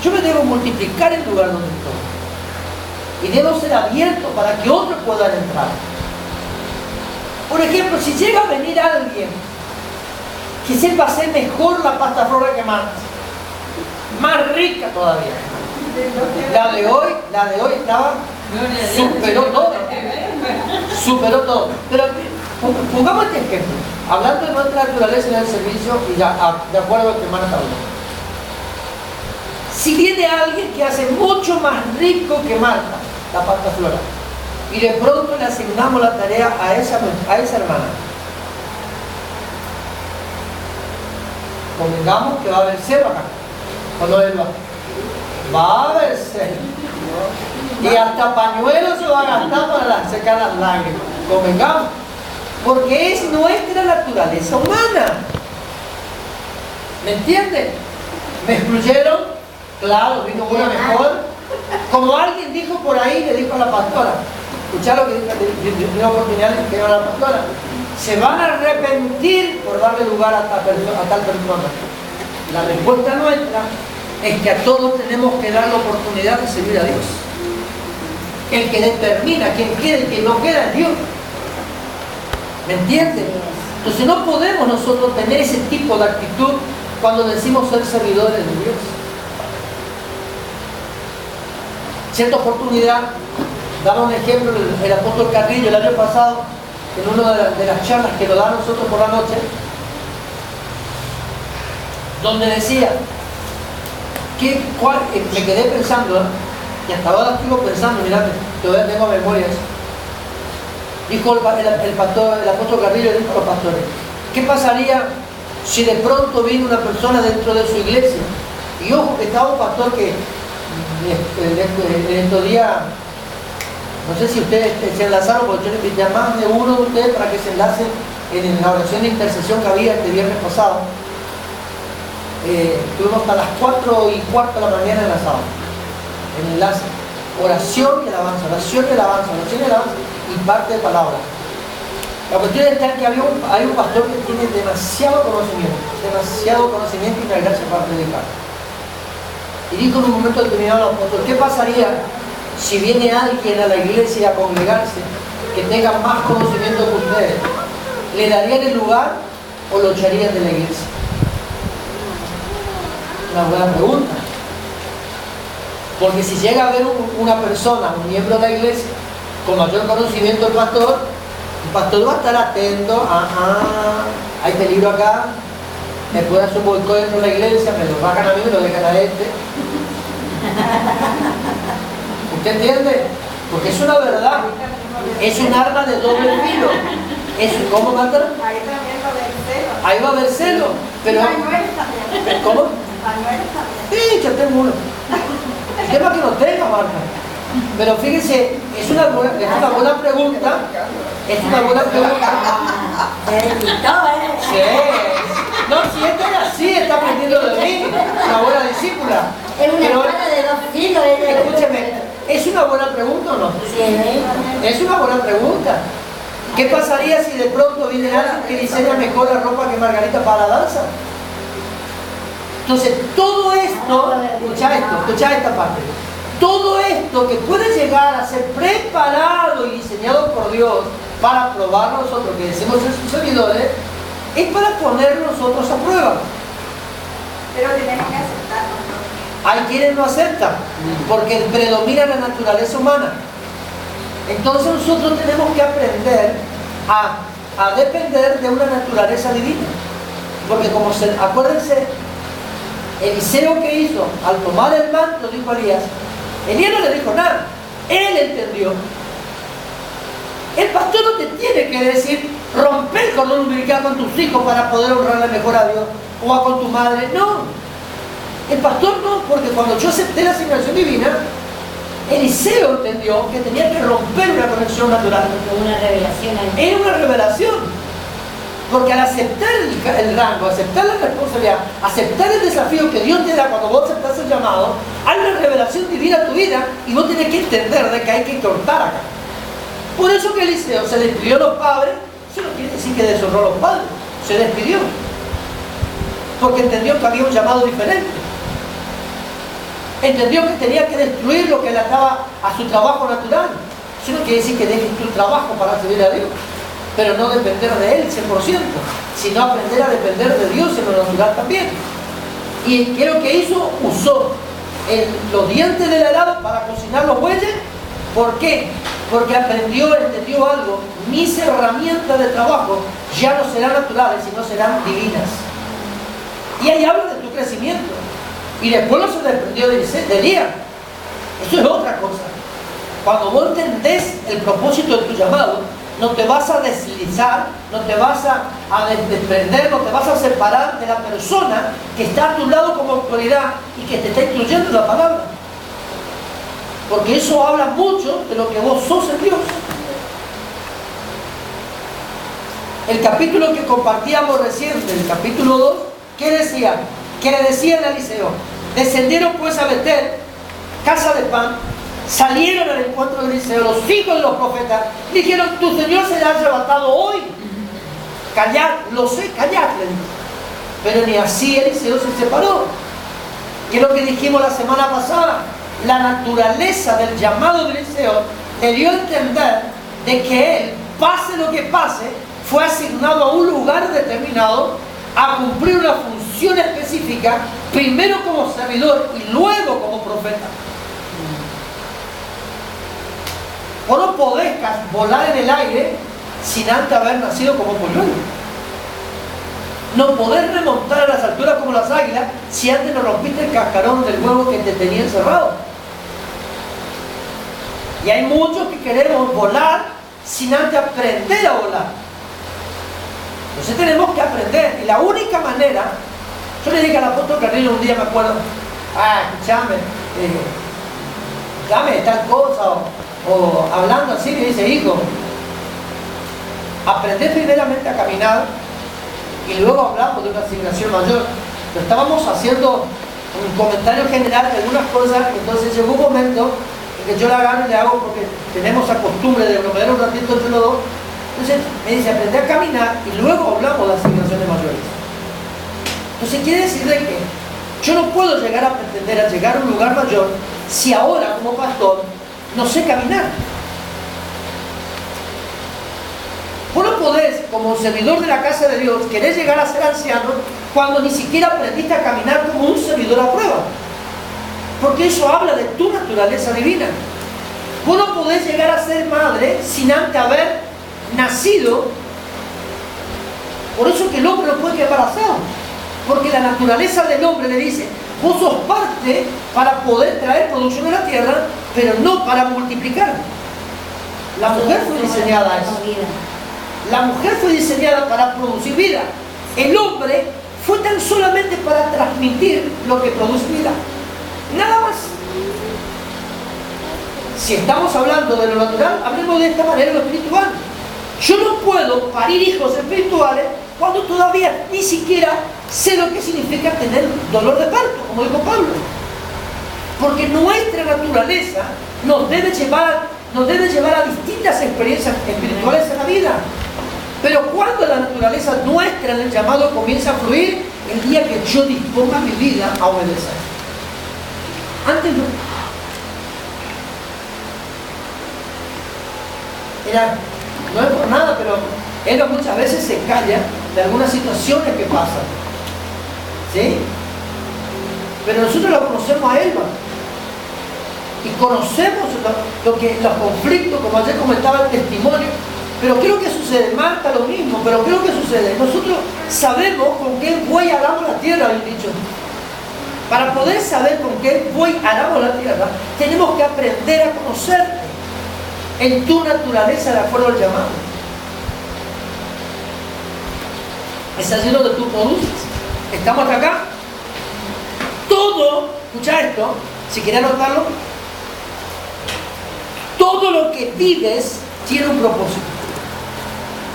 yo me debo multiplicar en el lugar donde estoy. Y debo ser abierto para que otros puedan entrar. Por ejemplo, si llega a venir alguien que sepa hacer mejor la pasta flora que más rica todavía. La de hoy estaba, superó todo. Pero Pongamos este ejemplo, hablando de nuestra naturaleza en el servicio y ya, de acuerdo a lo que hermana está hablando. Si viene alguien que hace mucho más rico que Marta, la pasta floral, y de pronto le asignamos la tarea a esa hermana, convengamos que va a haber cero acá, ¿o no es? Va a haber cero. Y hasta pañuelos se va a gastar para secar las lágrimas, convengamos, porque es nuestra naturaleza humana. ¿Me entienden? ¿Me excluyeron? Claro, vino una mejor. Como alguien dijo por ahí, le dijo a la pastora, escuchá lo que dijo, dio oportunidad de que a la pastora, se van a arrepentir por darle lugar a tal persona. La respuesta nuestra es que a todos tenemos que dar la oportunidad de servir a Dios. El que determina quién queda y quién no queda es Dios. ¿Me entienden? Entonces no podemos nosotros tener ese tipo de actitud cuando decimos ser servidores de Dios. Cierta oportunidad, daba un ejemplo el apóstol Carrillo el año pasado, en una de las charlas que nos da a nosotros por la noche, donde decía, me quedé pensando, y hasta ahora sigo pensando, mirad, todavía tengo memoria eso. Dijo el apóstol Carrillo, dijo a los pastores, ¿qué pasaría si de pronto viene una persona dentro de su iglesia? Y ojo que estaba un pastor que en estos días, no sé si ustedes se enlazaron, porque yo le invité a más de uno de ustedes para que se enlacen en la oración de intercesión que había este viernes pasado. Estuvimos hasta las 4:15 de la mañana enlazados, en enlace, oración y alabanza, oración y alabanza, oración y alabanza, y parte de palabra. La cuestión es que hay un pastor que tiene demasiado conocimiento y una gracia para predicar. Y dijo en un momento determinado al apóstol, ¿qué pasaría si viene alguien a la iglesia a congregarse que tenga más conocimiento que ustedes? ¿Le darían el lugar o lo echarían de la iglesia? Una buena pregunta. Porque si llega a haber una persona, un miembro de la iglesia, con mayor conocimiento del pastor, el pastor va a estar atento, hay peligro acá, me puede hacer un boicot dentro de la iglesia, me lo bajan a mí, me lo dejan a este. ¿Usted entiende? Porque es una verdad, es un arma de doble filo. ¿Cómo matan?
Ahí también va a haber celo.
Ahí va a haber celo. Pero,
Pañuelos también.
¿cómo?
Pañuelos también.
Sí, yo tengo uno. El tema que no tenga, Marta. Pero fíjense, es una buena pregunta. Es una buena pregunta. Sí. No, si esta es así, está aprendiendo de mí. Una buena discípula.
Es una
Pero,
espada de 2 filos.
escúcheme, ¿es una buena pregunta o no?
Sí,
Es una buena pregunta. ¿Qué pasaría si de pronto viene alguien que diseña mejor la ropa que Margarita para la danza? Entonces, todo esto, escucha esta parte. Todo esto que puede llegar a ser preparado y diseñado por Dios para probar nosotros, que decimos ser sus servidores, es para poner nosotros a prueba.
Pero tenemos que aceptarlo.
Hay quienes no aceptan, porque predomina la naturaleza humana. Entonces nosotros tenemos que aprender a depender de una naturaleza divina. Porque acuérdense, Eliseo que hizo, al tomar el manto, dijo a Elías, Elías no le dijo nada, él entendió. El pastor no te tiene que decir, romper el cordón umbilical con tus hijos para poder honrarle mejor a Dios, o con tu madre, no. El pastor no, porque cuando yo acepté la asignación divina, Eliseo entendió que tenía que romper una conexión natural.
Una revelación.
Era una revelación. Porque al aceptar el rango, aceptar la responsabilidad, aceptar el desafío que Dios te da cuando vos aceptás el llamado, hay una revelación divina a tu vida y vos tenés que entender de que hay que cortar acá. Por eso que Eliseo se despidió a los padres, eso no quiere decir que deshonró a los padres, se despidió. Porque entendió que había un llamado diferente. Entendió que tenía que destruir lo que le ataba a su trabajo natural. Eso no quiere decir que dejes tu trabajo para servir a Dios, pero no depender de Él 100%, sino aprender a depender de Dios en lo natural también. ¿Y qué es lo que hizo? Usó los dientes del arado para cocinar los bueyes. ¿Por qué? porque entendió algo. Mis herramientas de trabajo ya no serán naturales, sino serán divinas. Y ahí habla de tu crecimiento. Y después no se desprendió de Elías. Eso es otra cosa. Cuando vos entendés el propósito de tu llamado, no te vas a deslizar, no te vas a desprender, no te vas a separar de la persona que está a tu lado como autoridad y que te está instruyendo la palabra. Porque eso habla mucho de lo que vos sos en Dios. El capítulo que compartíamos recién, el capítulo 2, ¿qué decía? Que le decía a Eliseo: descendieron pues a Betel, casa de pan, salieron al encuentro de Eliseo, los hijos de los profetas, dijeron: tu Señor se le ha arrebatado hoy. Callad, lo sé, callad, le dijo. Pero ni así Eliseo se separó. Que es lo que dijimos la semana pasada. La naturaleza del llamado de Eliseo le dio a entender de que él, pase lo que pase, fue asignado a un lugar determinado a cumplir una función específica, primero como servidor y luego como profeta. Vos no podés volar en el aire sin antes haber nacido como polluelo. No podés remontar a las alturas como las águilas si antes no rompiste el cascarón del huevo que te tenía encerrado. Y hay muchos que queremos volar sin antes aprender a volar. Entonces tenemos que aprender. Y la única manera, yo le dije al apóstol Carrillo un día, me acuerdo: escúchame, dame tal cosa, o hablando así, me dice: hijo, aprender primeramente a caminar y luego hablamos de una asignación mayor. Pero estábamos haciendo un comentario general de algunas cosas, entonces llegó un momento en que yo la agarro y le hago, porque tenemos la costumbre de bromear un ratito entre los dos. Entonces me dice: aprender a caminar y luego hablamos de asignaciones mayores. Entonces quiere decir de que yo no puedo llegar a pretender a llegar a un lugar mayor si ahora como pastor no sé caminar. Vos no podés, como servidor de la casa de Dios, querer llegar a ser anciano cuando ni siquiera aprendiste a caminar como un servidor a prueba. Porque eso habla de tu naturaleza divina. Vos no podés llegar a ser madre sin antes haber nacido. Por eso que el hombre no puede quedar embarazado. Porque la naturaleza del hombre le dice: vos sos parte para poder traer producción a la tierra, pero no para multiplicar. La mujer fue diseñada a eso. La mujer fue diseñada para producir vida. El hombre fue tan solamente para transmitir lo que produce vida. Nada más. Si estamos hablando de lo natural, hablemos de esta manera lo espiritual. Yo no puedo parir hijos espirituales cuando todavía ni siquiera sé lo que significa tener dolor de parto, como dijo Pablo. Porque nuestra naturaleza nos debe llevar a distintas experiencias espirituales en la vida. Pero cuando la naturaleza nuestra en el llamado comienza a fluir, el día que yo disponga mi vida a obedecer. Antes no. Mira, no es por nada, pero Elba muchas veces se calla de algunas situaciones que pasan. ¿Sí? Pero nosotros la conocemos a Elba. Y conocemos los conflictos, como ayer comentaba el testimonio. Pero ¿qué es lo que sucede? Marta lo mismo, pero ¿qué es lo que sucede? Nosotros sabemos con qué buey aramos la tierra, habéis dicho. Para poder saber con qué buey aramos la tierra, tenemos que aprender a conocerte en tu naturaleza de acuerdo al llamado. Es allí donde tú produces. ¿Estamos hasta acá? Todo, escucha esto, si quieres anotarlo, todo lo que vives tiene un propósito.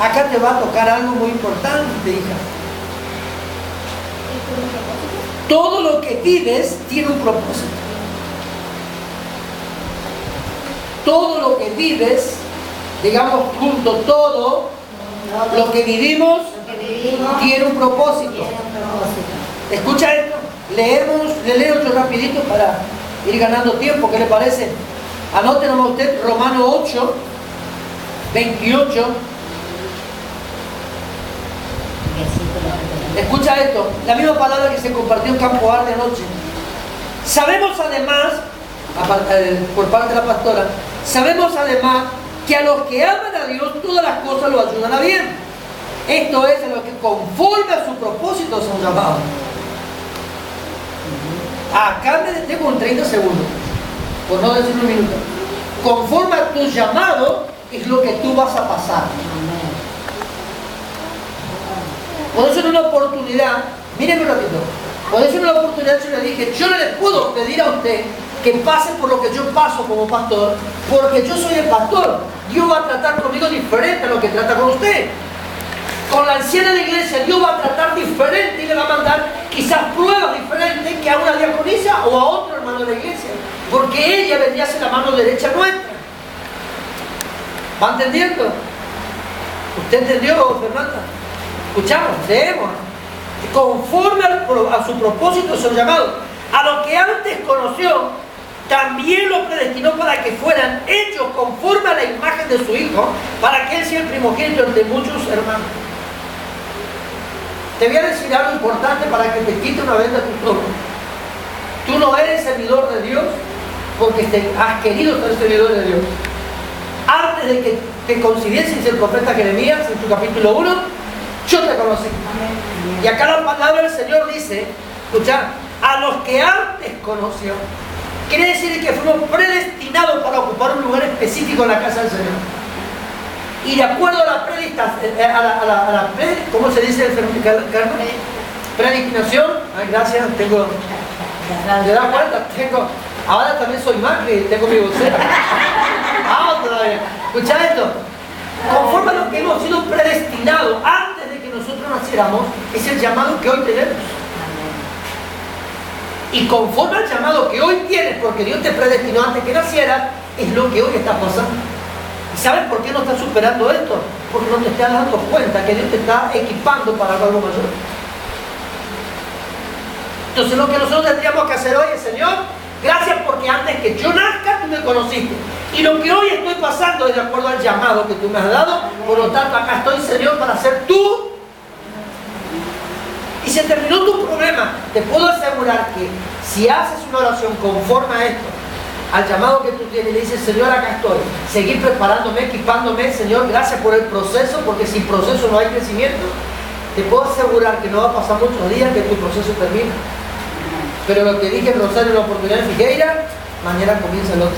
Acá te va a tocar algo muy importante, hija. Todo lo que vives tiene un propósito. Todo lo que vives, digamos junto, todo lo que vivimos tiene un propósito. Escucha esto. Le leo yo rapidito para ir ganando tiempo. ¿Qué le parece? Anótenlo usted, Romanos 8, 28. Escucha esto, la misma palabra que se compartió en Campo Arde anoche. Sabemos además, por parte de la pastora, sabemos además que a los que aman a Dios todas las cosas lo ayudan a bien. Esto es a los que conforme a su propósito son llamados. Acá me detengo en 30 segundos, por no decir un minuto. Conforme a tu llamado es lo que tú vas a pasar. Por eso en una oportunidad, mírenme un ratito, por eso en una oportunidad yo le dije, yo no le puedo pedir a usted que pase por lo que yo paso como pastor, porque yo soy el pastor. Dios va a tratar conmigo diferente a lo que trata con usted. Con la anciana de la iglesia, Dios va a tratar diferente y le va a mandar quizás pruebas diferentes que a una diaconisa o a otro hermano de la iglesia, porque ella vendría a ser la mano derecha nuestra. ¿Va entendiendo? ¿Usted entendió, Fernanda? Escuchamos, leemos. Conforme a su propósito son llamados. A lo que antes conoció, también lo predestinó para que fueran hechos conforme a la imagen de su Hijo, para que Él sea el primogénito entre muchos hermanos. Te voy a decir algo importante para que te quite una vez de tus ojos. Tú no eres servidor de Dios porque has querido ser servidor de Dios. Antes de que te considerases el profeta Jeremías, en tu capítulo 1, yo te conocí. Y acá la palabra del Señor dice, escucha, a los que antes conoció. Quiere decir que fuimos predestinados para ocupar un lugar específico en la casa del Señor. Y de acuerdo a la ¿cómo se dice el predestinación? Ay, gracias, tengo. ¿Te das cuenta? Ahora también soy Macri, tengo mi vocera. Vamos todavía. Escucha esto. Conforme a lo que hemos sido predestinados antes de que nosotros naciéramos, es el llamado que hoy tenemos. Y conforme al llamado que hoy tienes, porque Dios te predestinó antes que nacieras, es lo que hoy está pasando. ¿Y sabes por qué no estás superando esto? Porque no te estás dando cuenta que Dios te está equipando para algo mayor. Entonces lo que nosotros tendríamos que hacer hoy es, Señor, gracias porque antes que yo nazca tú me conociste. Y lo que hoy estoy pasando es de acuerdo al llamado que tú me has dado. Por lo tanto, acá estoy, Señor, para ser tú. Y se terminó tu problema. Te puedo asegurar que si haces una oración conforme a esto, al llamado que tú tienes, y le dices, Señor, acá estoy, seguir preparándome, equipándome, Señor, gracias por el proceso, porque sin proceso no hay crecimiento. Te puedo asegurar que no va a pasar muchos días que tu proceso termine. Pero lo que dije en Rosario en la oportunidad de Figueira, mañana comienza el otro.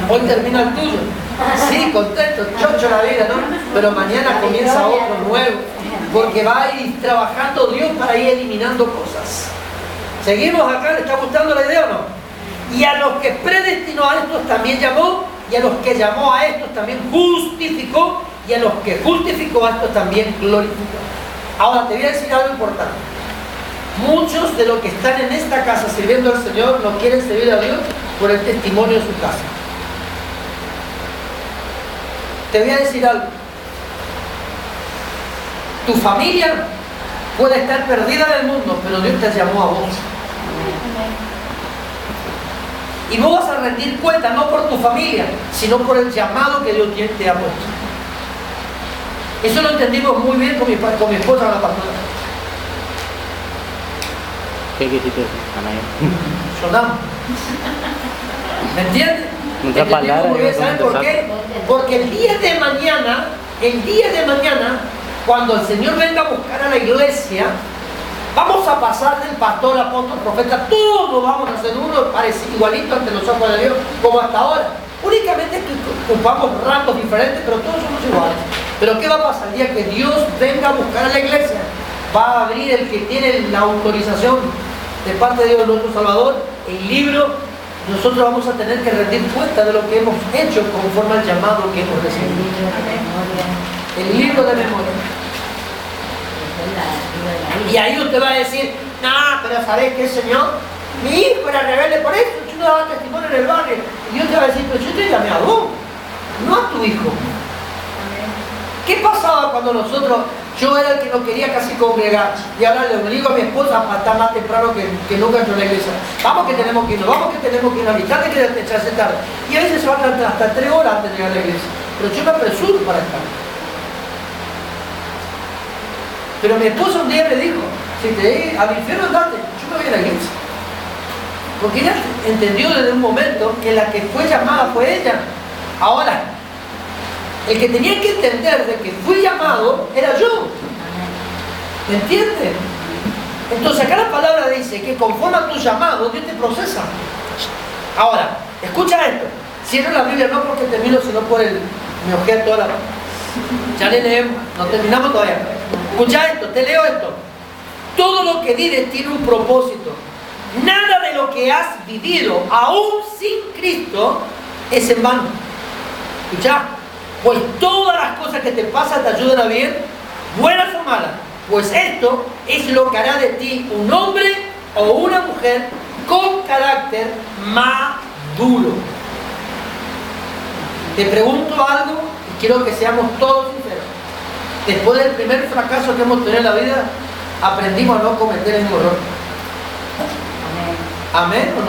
Hoy termina el tuyo. Sí, contento, chocho la vida, ¿no? Pero mañana comienza otro nuevo. Porque va a ir trabajando Dios para ir eliminando cosas. ¿Seguimos acá? ¿Le está gustando la idea o no? Y a los que predestinó a estos también llamó, y a los que llamó a estos también justificó, y a los que justificó a estos también glorificó. Ahora te voy a decir algo importante. Muchos de los que están en esta casa sirviendo al Señor no quieren servir a Dios por el testimonio de su casa. Te voy a decir algo. Tu familia puede estar perdida en el mundo, pero Dios te llamó a vos. Y vos vas a rendir cuenta no por tu familia, sino por el llamado que Dios te ha puesto. Eso lo entendimos muy bien con mi esposa, la pastora.
¿Qué quisiste?
Sonamos. ¿Me entiendes?
Muchas palabras.
¿Saben por qué? Porque el día de mañana, cuando el Señor venga a buscar a la iglesia, vamos a pasar del pastor, apóstol, profeta, todos vamos a ser uno parecido, igualito ante los ojos de Dios, como hasta ahora. Únicamente que ocupamos rangos diferentes, pero todos somos iguales. Pero ¿qué va a pasar el día que Dios venga a buscar a la iglesia? Va a abrir el que tiene la autorización de parte de Dios nuestro Salvador, el libro. Nosotros vamos a tener que rendir cuenta de lo que hemos hecho conforme al llamado que hemos recibido. El libro de memoria. Y ahí usted va a decir, no, pero ¿sabés qué, Señor? Mi hijo era rebelde por eso, yo no daba testimonio en el barrio. Y Dios te va a decir, pero yo te llamé a vos, no a tu hijo. ¿Qué pasaba cuando yo era el que no quería casi congregar? Y ahora le obligo a mi esposa a estar más temprano que nunca en la iglesia. Vamos que tenemos que irnos, vamos que tenemos que irnos, a mitad de que echarse tarde. Y a veces se van hasta 3 horas antes de llegar a la iglesia. Pero yo me apresuro para estar. Pero mi esposa un día me dijo, si te al infierno andate, yo me voy a la iglesia. Porque ella entendió desde un momento que la que fue llamada fue ella. Ahora, el que tenía que entender de que fui llamado era yo. ¿Me entiendes? Entonces acá la palabra dice que conforme a tu llamado, Dios te procesa. Ahora, escucha esto. Cierro la Biblia no porque termino, sino por mi objeto ahora. Ya le leemos, no terminamos todavía. Escucha esto, te leo esto. Todo lo que vives tiene un propósito. Nada de lo que has vivido, aún sin Cristo, es en vano. Escucha, pues todas las cosas que te pasan te ayudan a bien, buenas o malas. Pues esto es lo que hará de ti un hombre o una mujer con carácter maduro. Te pregunto algo y quiero que seamos todos sinceros. Después del primer fracaso que hemos tenido en la vida, aprendimos a no cometer el mismo error. ¿Amén o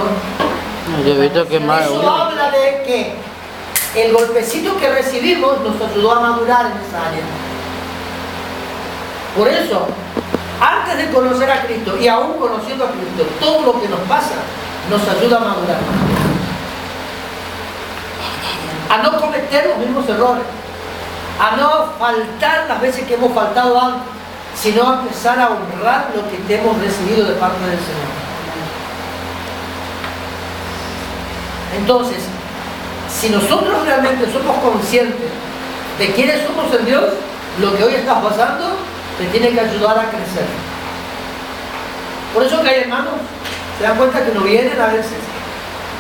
no?
Yo he visto que más
Eso habla de que el golpecito que recibimos nos ayudó a madurar en esa área. Por eso, antes de conocer a Cristo y aún conociendo a Cristo, todo lo que nos pasa nos ayuda a madurar. A no cometer los mismos errores. A no faltar las veces que hemos faltado antes, sino a empezar a honrar lo que hemos recibido de parte del Señor. Entonces, si nosotros realmente somos conscientes de quiénes somos en Dios, lo que hoy estás pasando te tiene que ayudar a crecer. Por eso que hay hermanos, se dan cuenta que no vienen a veces.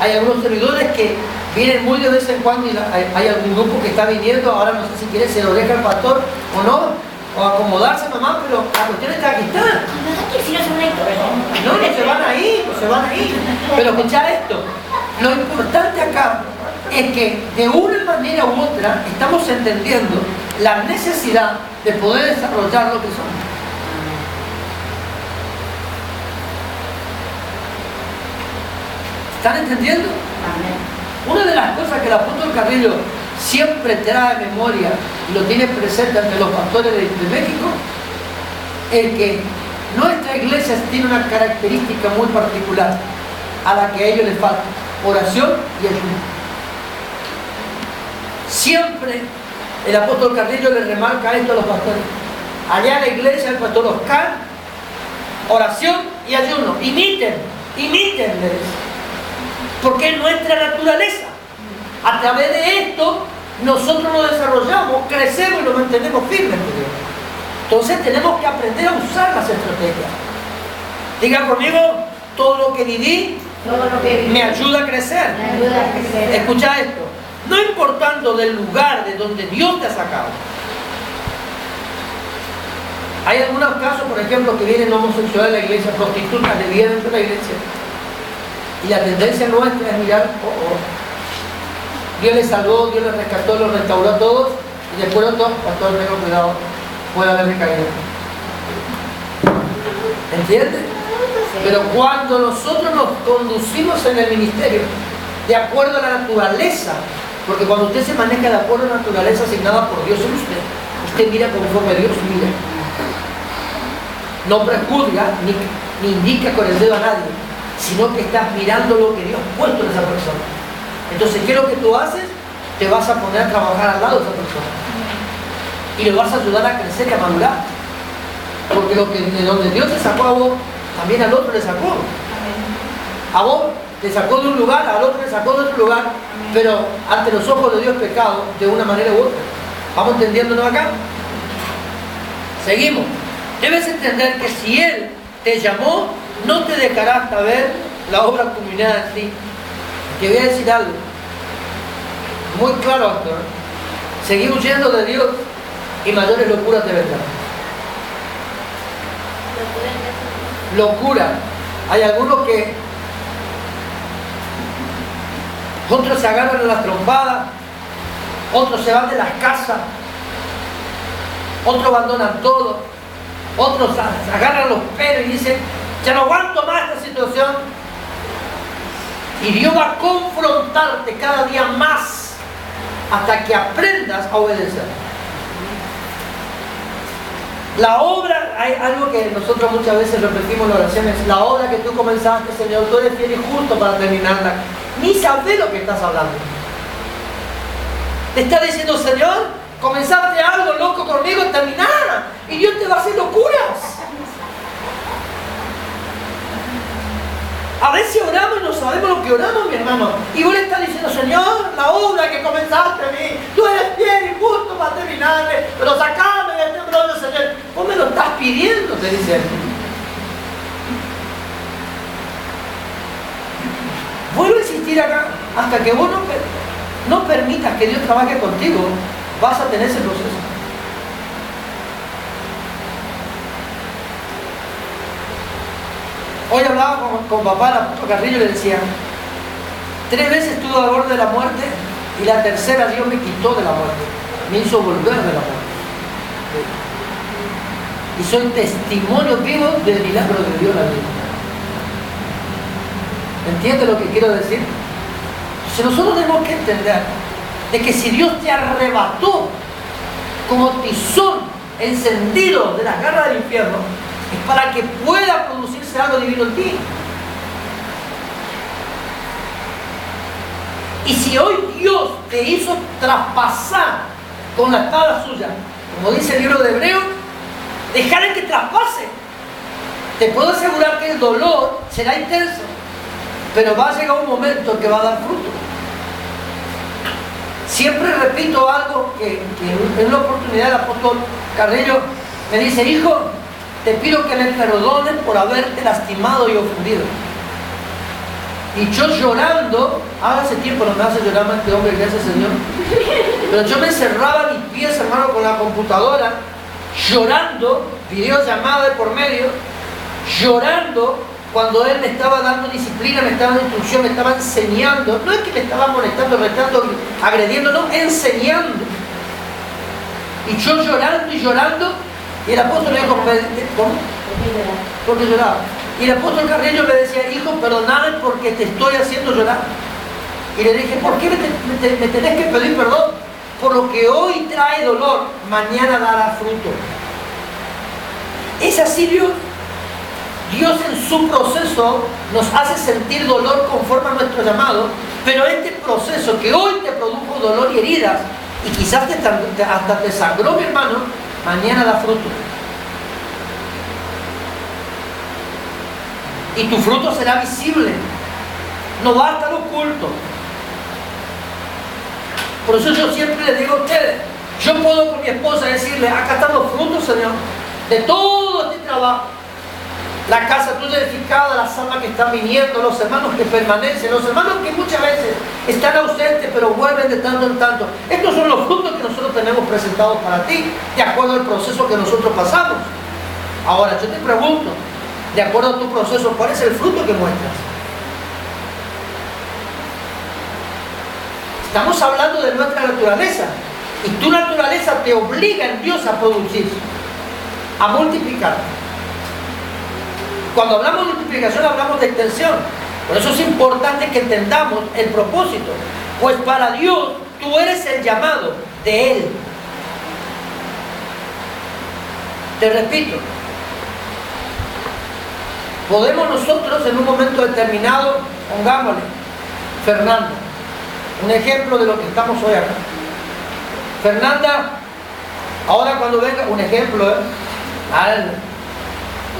Hay algunos servidores que vienen muy de vez en cuando y hay algún grupo que está viniendo. Ahora no sé si quiere ser oreja al pastor o no, o acomodarse mamá, pero la cuestión está aquí. No se van ahí, no se van ahí. Pero escuchar esto, lo importante acá es que de una manera u otra estamos entendiendo la necesidad de poder desarrollar lo que somos. ¿Están entendiendo? Una de las cosas que el apóstol Carrillo siempre trae a memoria y lo tiene presente ante los pastores de México es que nuestra iglesia tiene una característica muy particular a la que a ellos les falta: oración y ayuno. Siempre el apóstol Carrillo le remarca esto a los pastores. Allá en la iglesia el pastor Oscar, oración y ayuno. Imítenles. Porque es nuestra naturaleza. A través de esto nosotros nos desarrollamos, crecemos y nos mantenemos firmes. Entonces tenemos que aprender a usar las estrategias. Diga conmigo, todo lo que viví me ayuda a crecer. Escucha esto. No importando del lugar de donde Dios te ha sacado. Hay algunos casos, por ejemplo, que vienen homosexuales a la iglesia, prostitutas, de vida dentro de la iglesia. Y la tendencia nuestra es mirar, Dios les salvó, Dios les rescató, los restauró a todos, y después otros, pastor, tengo cuidado, puede haber recaído. ¿Entiendes? Pero cuando nosotros nos conducimos en el ministerio, de acuerdo a la naturaleza, porque cuando usted se maneja de acuerdo a la naturaleza asignada por Dios en usted mira conforme Dios mira. No prejuzga ni indica con el dedo a nadie, sino que estás mirando lo que Dios ha puesto en esa persona. Entonces, ¿qué es lo que tú haces? Te vas a poner a trabajar al lado de esa persona y le vas a ayudar a crecer y a madurar, porque de donde Dios te sacó a vos, también al otro le sacó. A vos te sacó de un lugar, al otro le sacó de otro lugar, pero ante los ojos de Dios pecado de una manera u otra. ¿Vamos entendiéndonos acá? Seguimos. Debes entender que si Él te llamó, no te dejará hasta ver la obra culminada en ti. Te voy a decir algo muy claro, doctor. Seguir huyendo de Dios y mayores locuras de verdad. Locura. Hay algunos que otros se agarran a las trompadas, otros se van de las casas, otros abandonan todo, otros se agarran los pelos y dicen, ya no aguanto más esta situación. Y Dios va a confrontarte cada día más hasta que aprendas a obedecer. La obra, hay algo que nosotros muchas veces repetimos en las oraciones: la obra que tú comenzaste, Señor, tú eres fiel y justo para terminarla. Ni sabes lo que estás hablando. Te está diciendo: Señor, comenzaste algo loco conmigo, terminá. Y Dios te va a hacer locuras. A veces oramos y no sabemos lo que oramos, mi hermano. Y vos le estás diciendo: Señor, la obra que comenzaste a mí, tú eres fiel y justo para terminarme, pero sacame de este brollo, Señor. Vos me lo estás pidiendo, te dice él. Vuelvo a insistir acá: hasta que vos no permitas que Dios trabaje contigo, vas a tener ese proceso. Hoy hablaba con papá, el apóstol Carrillo, y le decía: 3 veces estuve al borde de la muerte, y la tercera Dios me quitó de la muerte, me hizo volver de la muerte. Y soy testimonio vivo del milagro de Dios en la vida. ¿Entiendes lo que quiero decir? Entonces nosotros tenemos que entender de que si Dios te arrebató como tizón encendido de las garras del infierno, es para que pueda producirse algo divino en ti. Y si hoy Dios te hizo traspasar con la espada suya, como dice el libro de Hebreos, dejar que traspase. Te puedo asegurar que el dolor será intenso, pero va a llegar un momento que va a dar fruto. Siempre repito algo que en una oportunidad el apóstol Carrillo me dice: hijo, te pido que me perdones por haberte lastimado y ofendido. Y yo llorando, ahora hace tiempo no me hace llorar más este hombre, gracias Señor, pero yo me encerraba mis pies, hermano, con la computadora, llorando, videollamada de por medio, llorando cuando él me estaba dando disciplina, me estaba dando instrucción, me estaba enseñando. No es que me estaba molestando, retando, agrediendo, no, enseñando. Y yo llorando y llorando, y el apóstol me dijo: ¿cómo? Porque lloraba. Y el apóstol Carrillo me decía: hijo, perdoname porque te estoy haciendo llorar. Y le dije: ¿por qué me tenés que pedir perdón? Por lo que hoy trae dolor, mañana dará fruto. Es así Dios. Dios en su proceso nos hace sentir dolor conforme a nuestro llamado, pero este proceso que hoy te produjo dolor y heridas, y quizás hasta te sangró, mi hermano, mañana da fruto. Y tu fruto será visible, no va a estar oculto. Por eso yo siempre les digo a ustedes: yo puedo con mi esposa decirle: acá están los frutos, Señor, de todo este trabajo. La casa tuya edificada, las almas que están viniendo, los hermanos que permanecen, los hermanos que muchas veces están ausentes pero vuelven de tanto en tanto. Estos son los frutos que nosotros tenemos presentados para ti, de acuerdo al proceso que nosotros pasamos. Ahora yo te pregunto, de acuerdo a tu proceso, ¿cuál es el fruto que muestras? Estamos hablando de nuestra naturaleza, y tu naturaleza te obliga en Dios a producir, a multiplicar. Cuando hablamos de multiplicación hablamos de extensión. Por eso es importante que entendamos el propósito. Pues para Dios tú eres el llamado de Él. Te repito, podemos nosotros en un momento determinado, pongámosle, Fernanda, un ejemplo de lo que estamos hoy acá. Fernanda, ahora cuando venga, un ejemplo,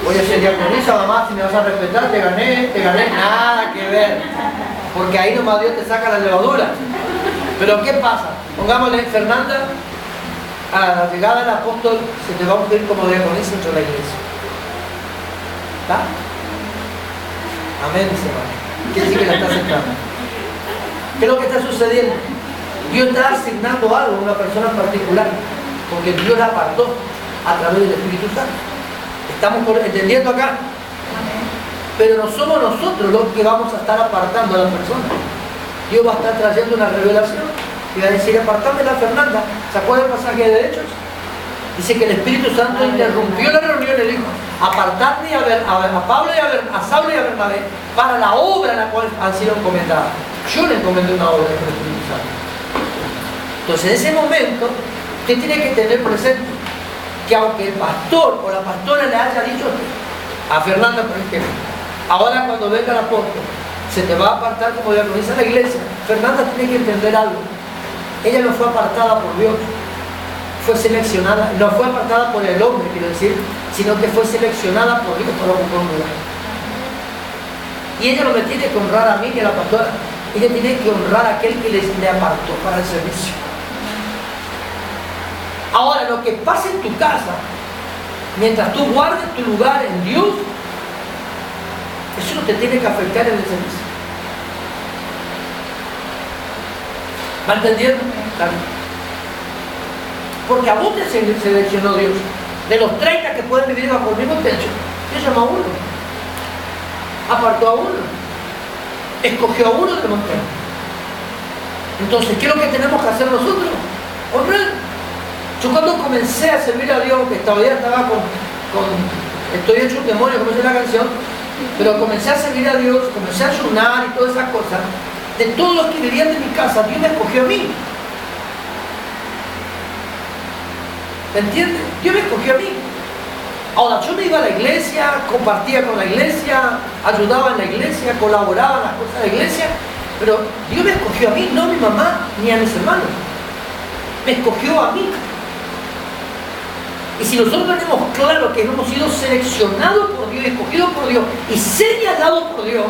voy a ser diaconisa, mamá, si me vas a respetar, te gané, nada que ver. Porque ahí nomás Dios te saca la levadura. Pero ¿qué pasa? Pongámosle, Fernanda, a la llegada del apóstol, se te va a ungir como diaconisa entre la iglesia. ¿Está? Amén, dice hermano. Quiere decir que la está aceptando. ¿Qué es lo que está sucediendo? Dios está asignando algo a una persona en particular, porque Dios la apartó a través del Espíritu Santo. ¿Estamos entendiendo acá? Pero no somos nosotros los que vamos a estar apartando a la persona. Dios va a estar trayendo una revelación y va a decir: apartame la Fernanda. ¿Se acuerdan del pasaje de Hechos? Dice que el Espíritu Santo interrumpió la reunión y dijo: apartadme a Pablo y a Saulo y a Bernabé para la obra en la cual han sido encomendados. Yo le encomendé una obra con el Espíritu Santo. Entonces en ese momento usted tiene que tener presente que aunque el pastor o la pastora le haya dicho a Fernanda, por ejemplo, ahora cuando venga el apóstol, se te va a apartar como diaconisa en la iglesia, Fernanda tiene que entender algo. Ella no fue apartada por Dios, fue seleccionada, no fue apartada por el hombre, quiero decir, sino que fue seleccionada por Dios para ocupar un lugar. Y ella no me tiene que honrar a mí ni a la pastora, ella tiene que honrar a aquel que le apartó para el servicio. Ahora, lo que pasa en tu casa, mientras tú guardes tu lugar en Dios, eso no te tiene que afectar en el servicio. ¿Va entendiendo? Claro. Porque a vos te seleccionó Dios. De los 30 que pueden vivir bajo el mismo techo, Dios llamó a uno. Apartó a uno. Escogió a uno del montón. Entonces, ¿qué es lo que tenemos que hacer nosotros? Honrar. Yo cuando comencé a servir a Dios, que todavía estaba estoy hecho un demonio, como dice la canción, pero comencé a servir a Dios, comencé a ayunar y todas esas cosas. De todos los que vivían de mi casa, Dios me escogió a mí. ¿Me entiendes? Dios me escogió a mí. Ahora, yo me iba a la iglesia, compartía con la iglesia, ayudaba en la iglesia, colaboraba en las cosas de la iglesia, pero Dios me escogió a mí, no a mi mamá ni a mis hermanos. Me escogió a mí. Y si nosotros tenemos claro que hemos sido seleccionados por Dios, escogidos por Dios y señalados por Dios,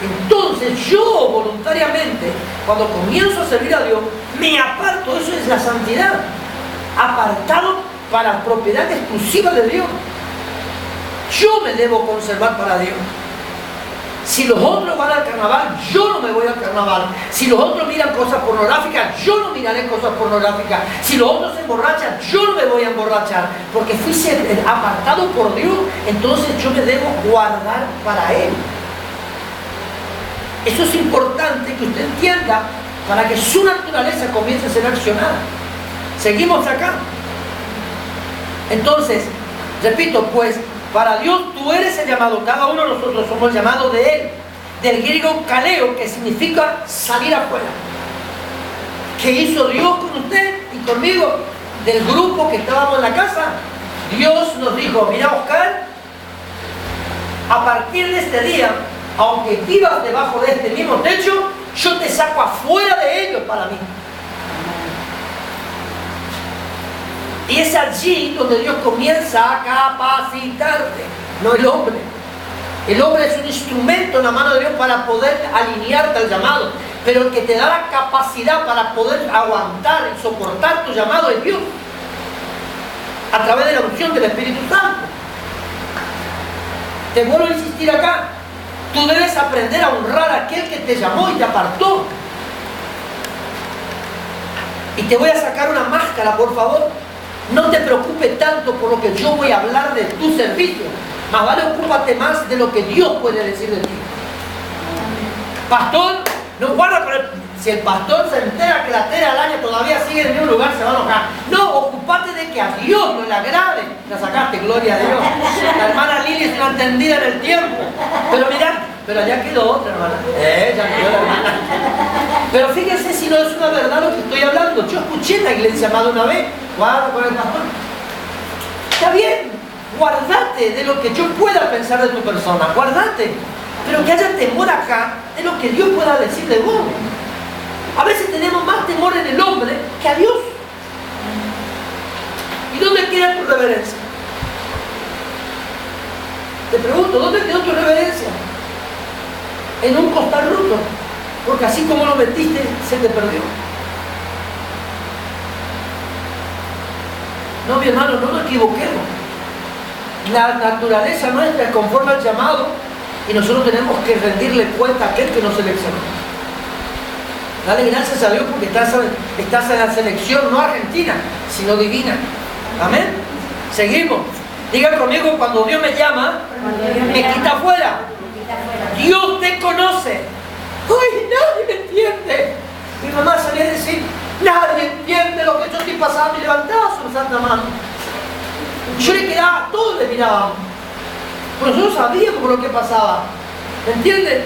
entonces yo voluntariamente, cuando comienzo a servir a Dios, me aparto. Eso es la santidad. Apartado para propiedad exclusiva de Dios. Yo me debo conservar para Dios. Si los otros van al carnaval, yo no me voy al carnaval. Si los otros miran cosas pornográficas, yo no miraré cosas pornográficas. Si los otros se emborrachan, yo no me voy a emborrachar. Porque fui apartado por Dios, entonces yo me debo guardar para Él. Eso es importante que usted entienda para que su naturaleza comience a ser accionada. Seguimos acá. Entonces, repito, pues, para Dios tú eres el llamado, cada uno de nosotros somos el llamado de Él, del griego kaleo, que significa salir afuera. ¿Qué hizo Dios con usted y conmigo? Del grupo que estábamos en la casa, Dios nos dijo, mira Oscar, a partir de este día, aunque vivas debajo de este mismo techo, yo te saco afuera de ellos para mí. Y es allí donde Dios comienza a capacitarte, no el hombre. El hombre es un instrumento en la mano de Dios para poder alinearte al llamado. Pero el que te da la capacidad para poder aguantar y soportar tu llamado es Dios. A través de la unción del Espíritu Santo. Te vuelvo a insistir acá. Tú debes aprender a honrar a aquel que te llamó y te apartó. Y te voy a sacar una máscara, por favor. No te preocupes tanto por lo que yo voy a hablar de tu servicio. Más vale ocúpate más de lo que Dios puede decir de ti. Pastor, no guarda con si el pastor se entera que la tela del año todavía sigue en el mismo lugar, se va a enojar. No, ocúpate de que a Dios no le agrade. La sacaste, gloria a Dios. La hermana Lili es una entendida en el tiempo. Pero mirad, pero allá quedó otra hermana. Ya quedó la hermana. Pero fíjense si no es una verdad lo que estoy hablando. Yo escuché en la iglesia más de una vez. Guarda con el pastor. Está bien, guardate de lo que yo pueda pensar de tu persona. Guardate. Pero que haya temor acá de lo que Dios pueda decir de vos. A veces tenemos más temor en el hombre que a Dios. ¿Y dónde queda tu reverencia? Te pregunto, ¿dónde quedó tu reverencia? En un costal roto. Porque así como lo metiste, se te perdió. No, mi hermano, no nos equivoquemos. La naturaleza nuestra es conforme al llamado y nosotros tenemos que rendirle cuenta a aquel que nos seleccionó. Dale gracias a Dios porque estás en la selección no argentina, sino divina. Amén. Seguimos. Diga conmigo, cuando Dios me llama, me quita afuera. Dios te conoce. ¡Ay, nadie me entiende! Mi mamá salía a decir, nadie entiende lo que yo estoy pasando, y levantaba su santa mano. Yo le quedaba, todos le mirábamos. Pero nosotros sabíamos lo que pasaba. ¿Me entiendes?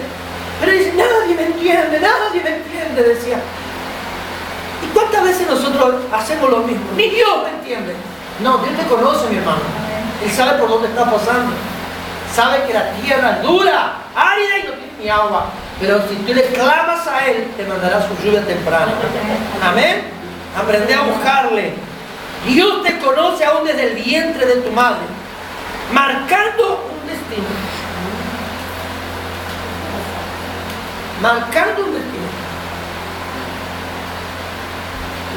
Pero dice, nadie me entiende, decía. ¿Y cuántas veces nosotros hacemos lo mismo? Ni Dios me entiende. No, Dios te conoce, mi hermano. Él sabe por dónde está pasando. Sabe que la tierra es dura, árida y no tiene ni agua. Pero si tú le clamas a Él, te mandará su lluvia temprana. Amén. Aprende a buscarle. Dios te conoce aún desde el vientre de tu madre, marcando un destino. Marcando un destino.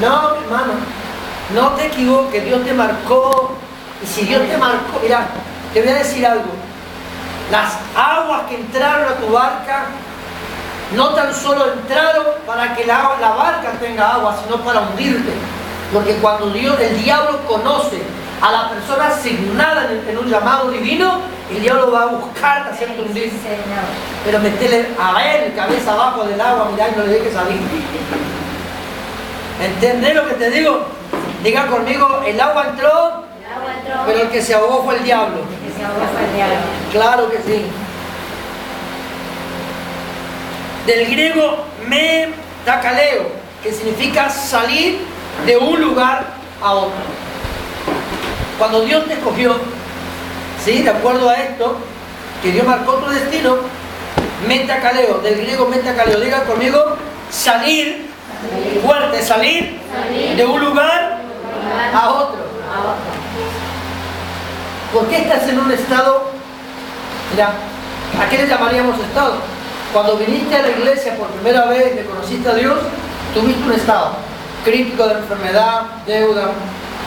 No, mi hermano, no te equivoques, Dios te marcó. Y si Dios te marcó, mira, te voy a decir algo. Las aguas que entraron a tu barca no tan solo entraron para que la barca tenga agua, sino para hundirte. Porque cuando el diablo conoce a la persona asignada en un llamado divino, el diablo va a buscar hacerte hundir. Pero metele a él cabeza abajo del agua, mirá, y no le dejes salir. ¿Entendés lo que te digo? Diga conmigo, el agua entró, pero el que se ahogó fue el diablo. Claro que sí. Del griego metakaleo, que significa salir de un lugar a otro. Cuando Dios te escogió, ¿sí? De acuerdo a esto, que Dios marcó tu destino, metakaleo, del griego metakaleo, diga conmigo, salir, fuerte, salir de un lugar a otro. ¿Por qué estás en un estado? Mira, ¿a qué le llamaríamos estado? Cuando viniste a la iglesia por primera vez, le conociste a Dios, tuviste un estado crítico de enfermedad, deuda,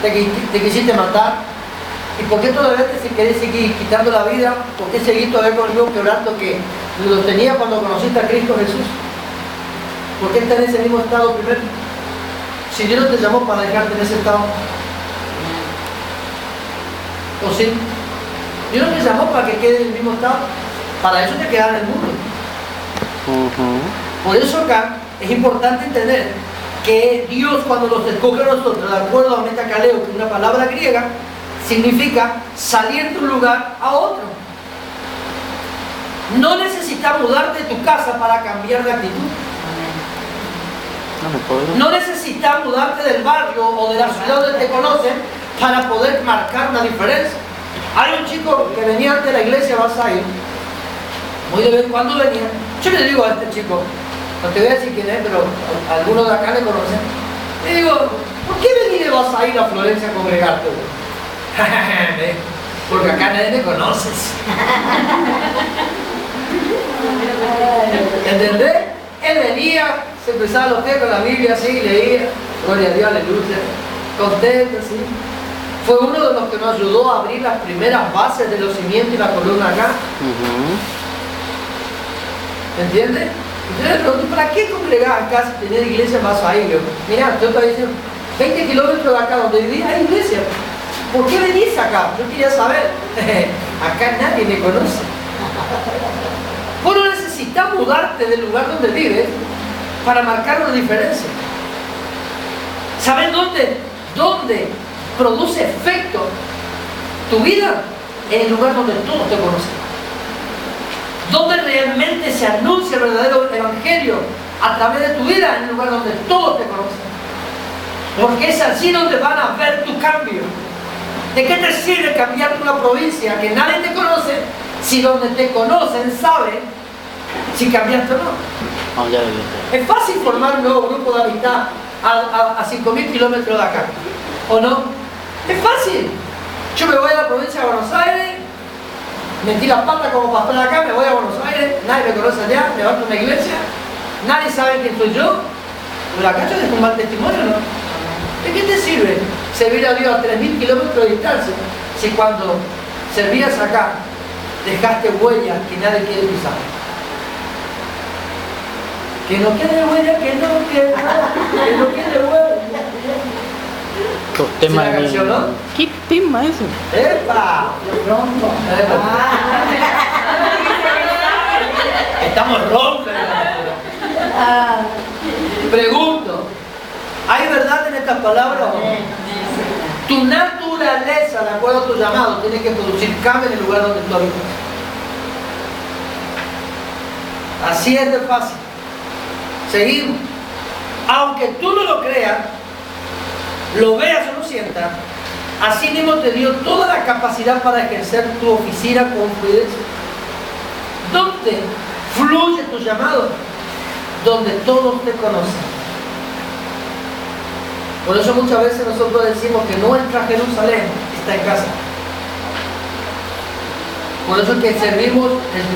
te quisiste matar. ¿Y por qué todavía te querés seguir quitando la vida? ¿Por qué seguís todavía con el mismo quebranto que lo tenías cuando conociste a Cristo Jesús? ¿Por qué estás en ese mismo estado primero? Si Dios no te llamó para dejarte en ese estado. ¿O sí? Dios no te llamó para que quede en el mismo estado. Para eso te quedas en el mundo. Por eso acá es importante entender que Dios, cuando nos escoge a nosotros, de acuerdo a metakaleo, que es una palabra griega, significa salir de un lugar a otro. No necesitas mudarte de tu casa para cambiar de actitud. No necesitas mudarte del barrio o de la ciudad donde te conocen para poder marcar una diferencia. Hay un chico que venía antes de la iglesia, vas a ir, muy de vez en cuando venía. Yo le digo a este chico, no te voy a decir quién es, pero algunos de acá le conocen. Le digo, ¿por qué venir de vas a ir a Florencia a congregarte? Porque acá nadie me conoces. ¿Entendés? Él venía, se empezaba los pies con la Biblia así, leía, gloria a Dios, aleluya, contento, así. Fue uno de los que nos ayudó a abrir las primeras bases de los cimientos y la columna acá. ¿Entiendes? Entonces le pregunté, ¿para qué congregar acá si tenés iglesia más ahí? Mira, yo te diciendo, 20 kilómetros de acá donde vivís hay iglesia. ¿Por qué venís acá? Yo quería saber. Acá nadie me conoce. Vos no necesitas mudarte del lugar donde vives para marcar una diferencia. ¿Sabes dónde produce efecto tu vida? En el lugar donde todos te conocen. Donde realmente se anuncia el verdadero evangelio a través de tu vida, en el lugar donde todos te conocen. Porque es así donde van a ver tu cambio. ¿De qué te sirve cambiar una provincia que nadie te conoce si donde te conocen saben si cambiaste o no? Es fácil formar un nuevo grupo de amistad a 5.000 kilómetros de acá, ¿o no? Es fácil. Yo me voy a la provincia de Buenos Aires, metí las patas como pastor acá, me voy a Buenos Aires, nadie me conoce allá, me voy a una iglesia, nadie sabe quién soy yo, pero acá yo dejo un mal testimonio, ¿no? ¿De qué te sirve servir a Dios a 3.000 kilómetros de distancia si cuando servías acá dejaste huellas que nadie quiere pisar? Que no quede huella, que no quede huella.
Tema
¿Sí la canción, no?
¿Qué tema es eso?
¡Epa! Estamos roncos. Pregunto, ¿hay verdad en estas palabras o no? Tu naturaleza, de acuerdo a tu llamado, tiene que producir cambio en el lugar donde tú habitas. Así es de fácil. Seguimos. Aunque tú no lo creas, lo veas o lo sientas, Asimismo te dio toda la capacidad para ejercer tu oficina con fluidez. ¿Dónde fluye tu llamado? Donde todos te conocen. Por eso muchas veces nosotros decimos que nuestra Jerusalén está en casa. Por eso que servimos, el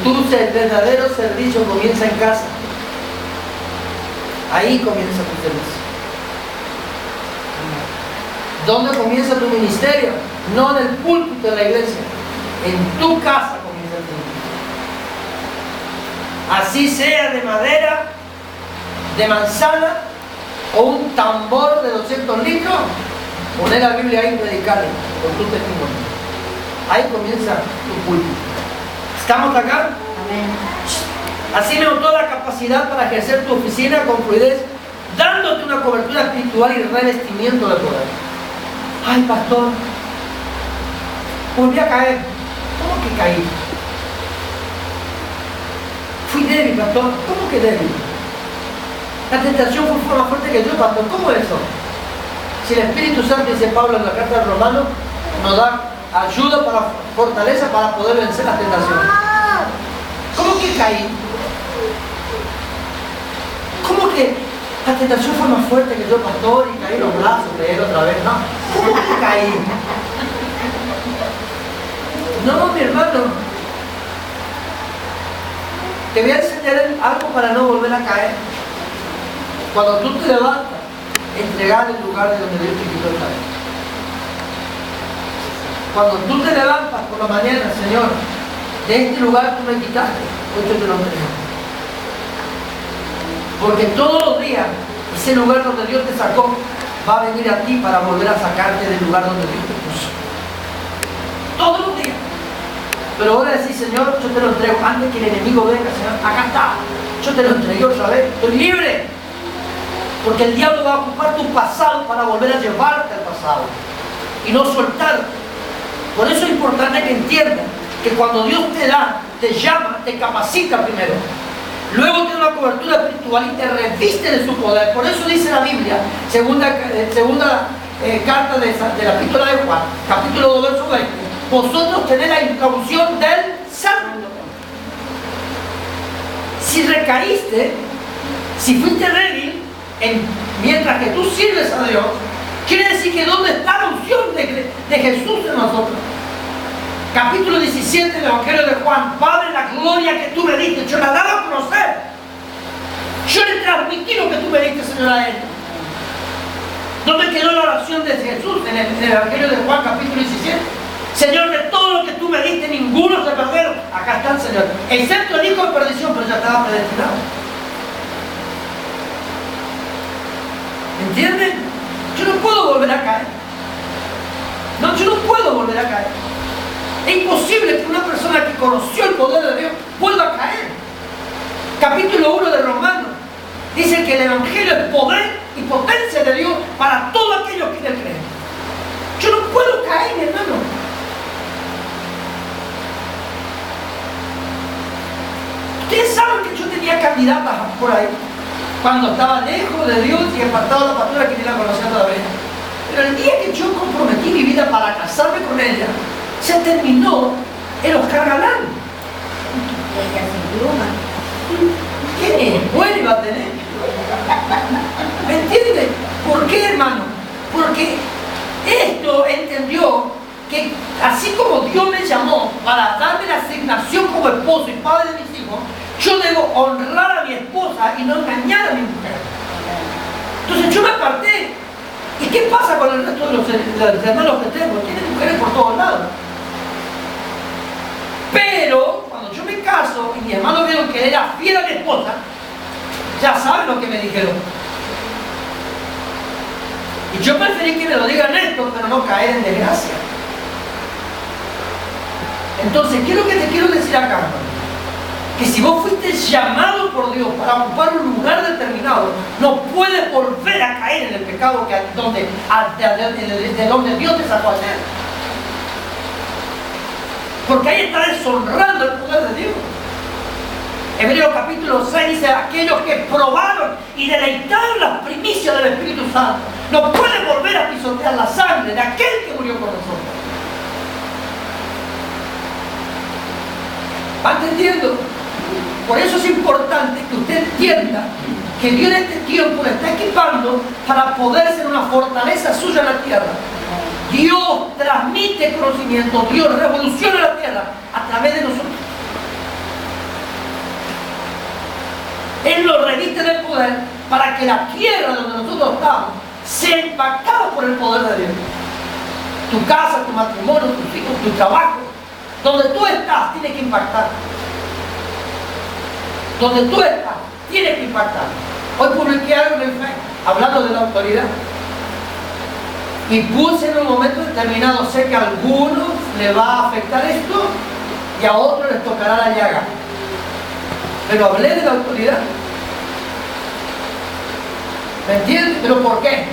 verdadero servicio comienza en casa. Ahí comienza tu servicio. ¿Dónde comienza tu ministerio? No en el púlpito de la iglesia. En tu casa comienza el ministerio. Así sea de madera, de manzana o un tambor de 200 litros, poner la Biblia ahí y predicarle con tu testimonio. Ahí comienza tu púlpito. ¿Estamos acá?
Amén.
Así me toda la capacidad para ejercer tu oficina con fluidez, dándote una cobertura espiritual y revestimiento de poder. Ay, pastor, volví a caer. ¿Cómo que caí? Fui débil, pastor. ¿Cómo que débil? La tentación fue más fuerte que yo, pastor. ¿Cómo es eso? Si el Espíritu Santo, dice Pablo en la carta de Romanos, nos da ayuda para fortaleza para poder vencer las tentaciones. ¿Cómo que caí? ¿Cómo que la tentación fue más fuerte que yo, pastor, y caí los brazos de él otra vez? No. ¿Cómo que caí? No, mi hermano. Te voy a enseñar algo para no volver a caer. Cuando tú te levantas, entregar el lugar de donde Dios te quitó el caer. Cuando tú te levantas por la mañana, Señor, de este lugar tú me quitaste, hoy yo te lo entrego. Porque todos los días, ese lugar donde Dios te sacó, va a venir a ti para volver a sacarte del lugar donde Dios te puso. Todos los días. Pero ahora decís, Señor, yo te lo entrego. Antes que el enemigo venga, Señor, acá está. Yo te lo entregué otra vez. Estoy libre. Porque el diablo va a ocupar tu pasado para volver a llevarte al pasado. Y no soltarte. Por eso es importante que entiendas que cuando Dios te da, te llama, te capacita primero. Luego te da una cobertura espiritual y te reviste de su poder. Por eso dice la Biblia, segunda carta de la epístola de Juan, capítulo 2, verso 20. Vosotros tenéis la instrucción del Santo. Si recaíste, si fuiste débil, mientras que tú sirves a Dios, quiere decir que ¿dónde está la unción de Jesús en nosotros? Capítulo 17 del Evangelio de Juan. Padre, la gloria que tú me diste, yo la daba a conocer. Yo le transmití lo que tú me diste, Señor, a él. ¿Dónde quedó la oración de Jesús en el Evangelio de Juan, capítulo 17? Señor, de todo lo que tú me diste, ninguno se perdió. Acá está el Señor. Excepto el hijo de perdición, pero ya estaba predestinado. ¿Entienden? Yo no puedo volver a caer. No, yo no puedo volver a caer. Es imposible que una persona que conoció el poder de Dios vuelva a caer. Capítulo 1 de Romanos dice que el Evangelio es poder y potencia de Dios para todos aquellos que le creen. Yo no puedo caer, mi hermano. Ustedes saben que yo tenía candidatas por ahí cuando estaba lejos de Dios y apartado de la pastora que ni la conocía todavía. Pero el día que yo comprometí mi vida para casarme con ella, se terminó el Oscar Galán.
Ella sin pluma.
¿Qué escuela iba a tener? ¿Me entiendes? ¿Por qué, hermano? Porque esto entendió que así como Dios me llamó para darme la asignación como esposo y padre de mis hijos, yo debo honrar a mi esposa y no engañar a mi mujer. Entonces yo me aparté. ¿Y qué pasa con el resto de los hermanos que tengo? Tienen mujeres por todos lados. Pero cuando yo me caso y mis hermanos vieron que era fiel a mi esposa, ya saben lo que me dijeron. Y yo preferí que me lo digan esto, pero no caer en desgracia. Entonces, ¿qué es lo que te quiero decir acá, hermano? Que si vos fuiste llamado por Dios para ocupar un lugar determinado, no puedes volver a caer en el pecado de donde Dios te sacó ayer. Porque ahí está deshonrando el poder de Dios. Hebreos capítulo 6 dice: aquellos que probaron y deleitaron las primicias del Espíritu Santo no pueden volver a pisotear la sangre de aquel que murió por nosotros. que Dios en este tiempo le está equipando para poder ser una fortaleza suya en la tierra. Dios transmite conocimiento, Dios revoluciona la tierra a través de nosotros. Él lo reviste de poder para que la tierra donde nosotros estamos sea impactada por el poder de Dios. Tu casa, tu matrimonio, tus hijos, tu trabajo, donde tú estás, tiene que impactar. Donde tú estás, tiene que impactar. Hoy publiqué algo en el Facebook hablando de la autoridad. Y puse en un momento determinado, sé que a algunos les va a afectar esto y a otros les tocará la llaga. Pero hablé de la autoridad. ¿Me entiendes? ¿Pero por qué?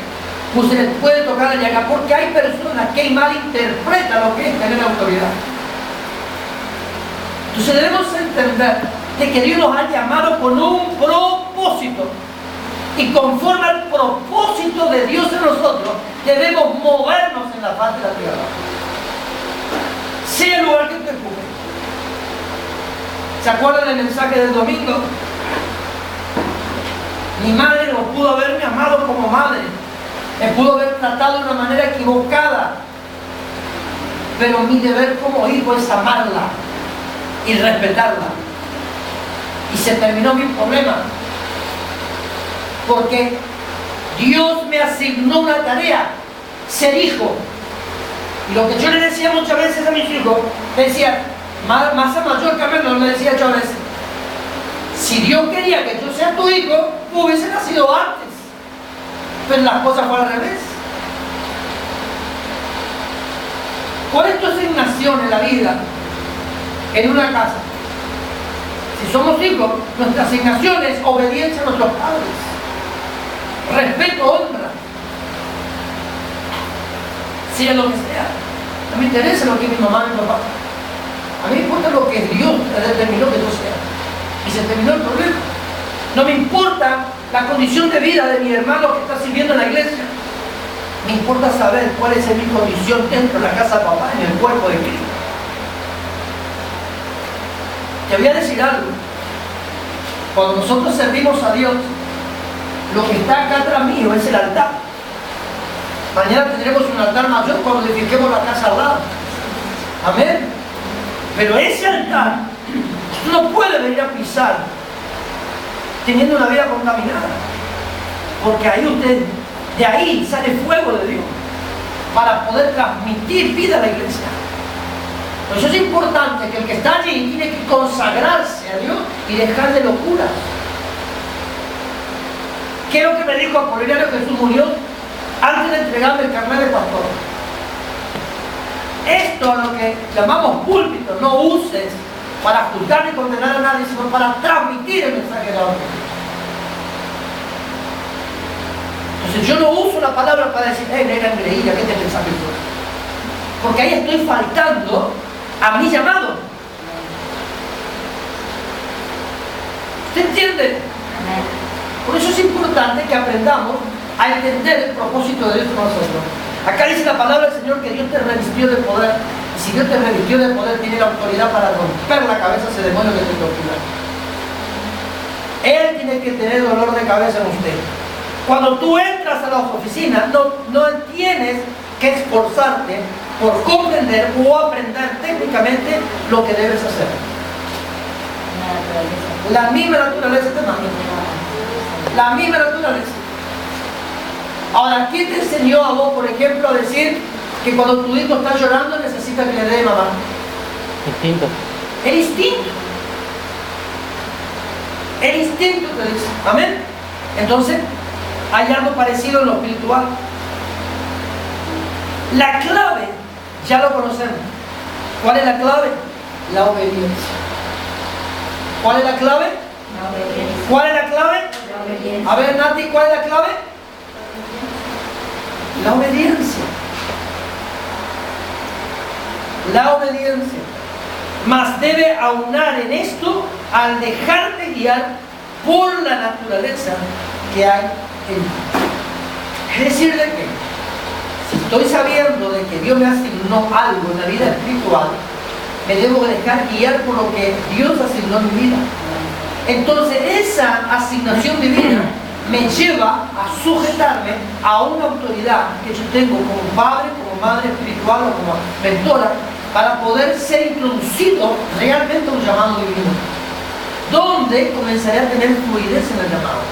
Pues se les puede tocar la llaga porque hay personas que malinterpretan lo que es tener autoridad. Entonces debemos entender de que Dios nos ha llamado con un propósito. Y conforme al propósito de Dios en nosotros, debemos movernos en la faz de la tierra. Sea el lugar que te ocupe. ¿Se acuerdan del mensaje del domingo? Mi madre no pudo haberme amado como madre. Me pudo haber tratado de una manera equivocada. Pero mi deber como hijo es amarla y respetarla. Y se terminó mi problema. Porque Dios me asignó una tarea, ser hijo. Y lo que yo le decía muchas veces a mis hijos, le decía, masa mayor que menor, le decía yo a veces, si Dios quería que yo sea tu hijo, tú hubiese nacido antes. Pero las cosas fueron al revés. ¿Cuál es tu asignación en la vida? En una casa. Si somos hijos, nuestra asignación es obediencia a nuestros padres. Respeto, honra. Sea lo que sea. No me interesa lo que mi mamá y mi papá. A mí me importa lo que Dios determinó que yo sea. Y se terminó el problema. No me importa la condición de vida de mi hermano que está sirviendo en la iglesia. Me importa saber cuál es mi condición dentro de la casa de papá, en el cuerpo de Cristo. Te voy a decir algo. Cuando nosotros servimos a Dios, lo que está acá atrás mío es el altar. Mañana tendremos un altar mayor cuando edifiquemos la casa al lado. Amén. Pero ese altar, usted no puede venir a pisar teniendo una vida contaminada. Porque ahí de ahí sale fuego de Dios para poder transmitir vida a la iglesia. Por eso es importante que el que está allí tiene que consagrarse a Dios y dejar de locuras. ¿Qué es lo que me dijo Apolinario Jesús Muñoz antes de entregarme el carnet de pastor? Esto a lo que llamamos púlpito, no uses para juzgar ni condenar a nadie, sino para transmitir el mensaje de la otra. Entonces yo no uso la palabra para decir, negra engreída, ¿qué te pensás que soy? Porque ahí estoy faltando a mi llamado. ¿Usted entiende? Por eso es importante que aprendamos a entender el propósito de Dios con nosotros. Acá dice la palabra del Señor que Dios te revistió de poder. Y si Dios te revistió de poder, tiene la autoridad para romper la cabeza a ese demonio que te tortura. Él tiene que tener dolor de cabeza en usted. Cuando tú entras a la oficina, no tienes que esforzarte por comprender o aprender técnicamente lo que debes hacer. La misma naturaleza te manda. La misma naturaleza. Ahora, ¿quién te enseñó a vos, por ejemplo, a decir que cuando tu hijo está llorando necesita que le dé mamá?
Instinto.
El instinto. El instinto te dice. Amén. Entonces, hay algo parecido en lo espiritual. La clave, ya lo conocemos. ¿Cuál es la clave? La obediencia. ¿Cuál es la clave?
La obediencia.
¿Cuál es la clave?
La obediencia.
A ver, Nati, ¿cuál es la clave? La obediencia. La obediencia. Mas debe aunar en esto al dejarte guiar por la naturaleza que hay en ti. Es decir, de que si estoy sabiendo de que Dios me asignó algo en la vida espiritual, me debo dejar guiar por lo que Dios asignó en mi vida. Entonces esa asignación divina me lleva a sujetarme a una autoridad que yo tengo como padre, como madre espiritual o como mentora, para poder ser introducido realmente a un llamado divino, donde comenzaré a tener fluidez en el llamado.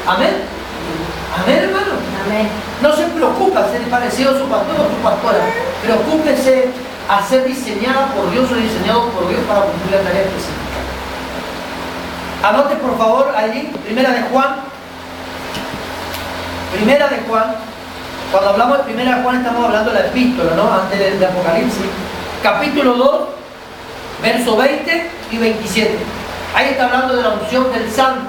Amén. Amén, hermano.
Amén.
No se preocupe a ser parecido a su pastor o su pastora. Preocúpese a ser diseñada por Dios o diseñado por Dios para cumplir la tarea específica. Anote por favor allí, Primera de Juan. Primera de Juan. Cuando hablamos de Primera de Juan estamos hablando de la epístola, ¿no? Antes de Apocalipsis. Capítulo 2, verso 20 y 27. Ahí está hablando de la unción del santo.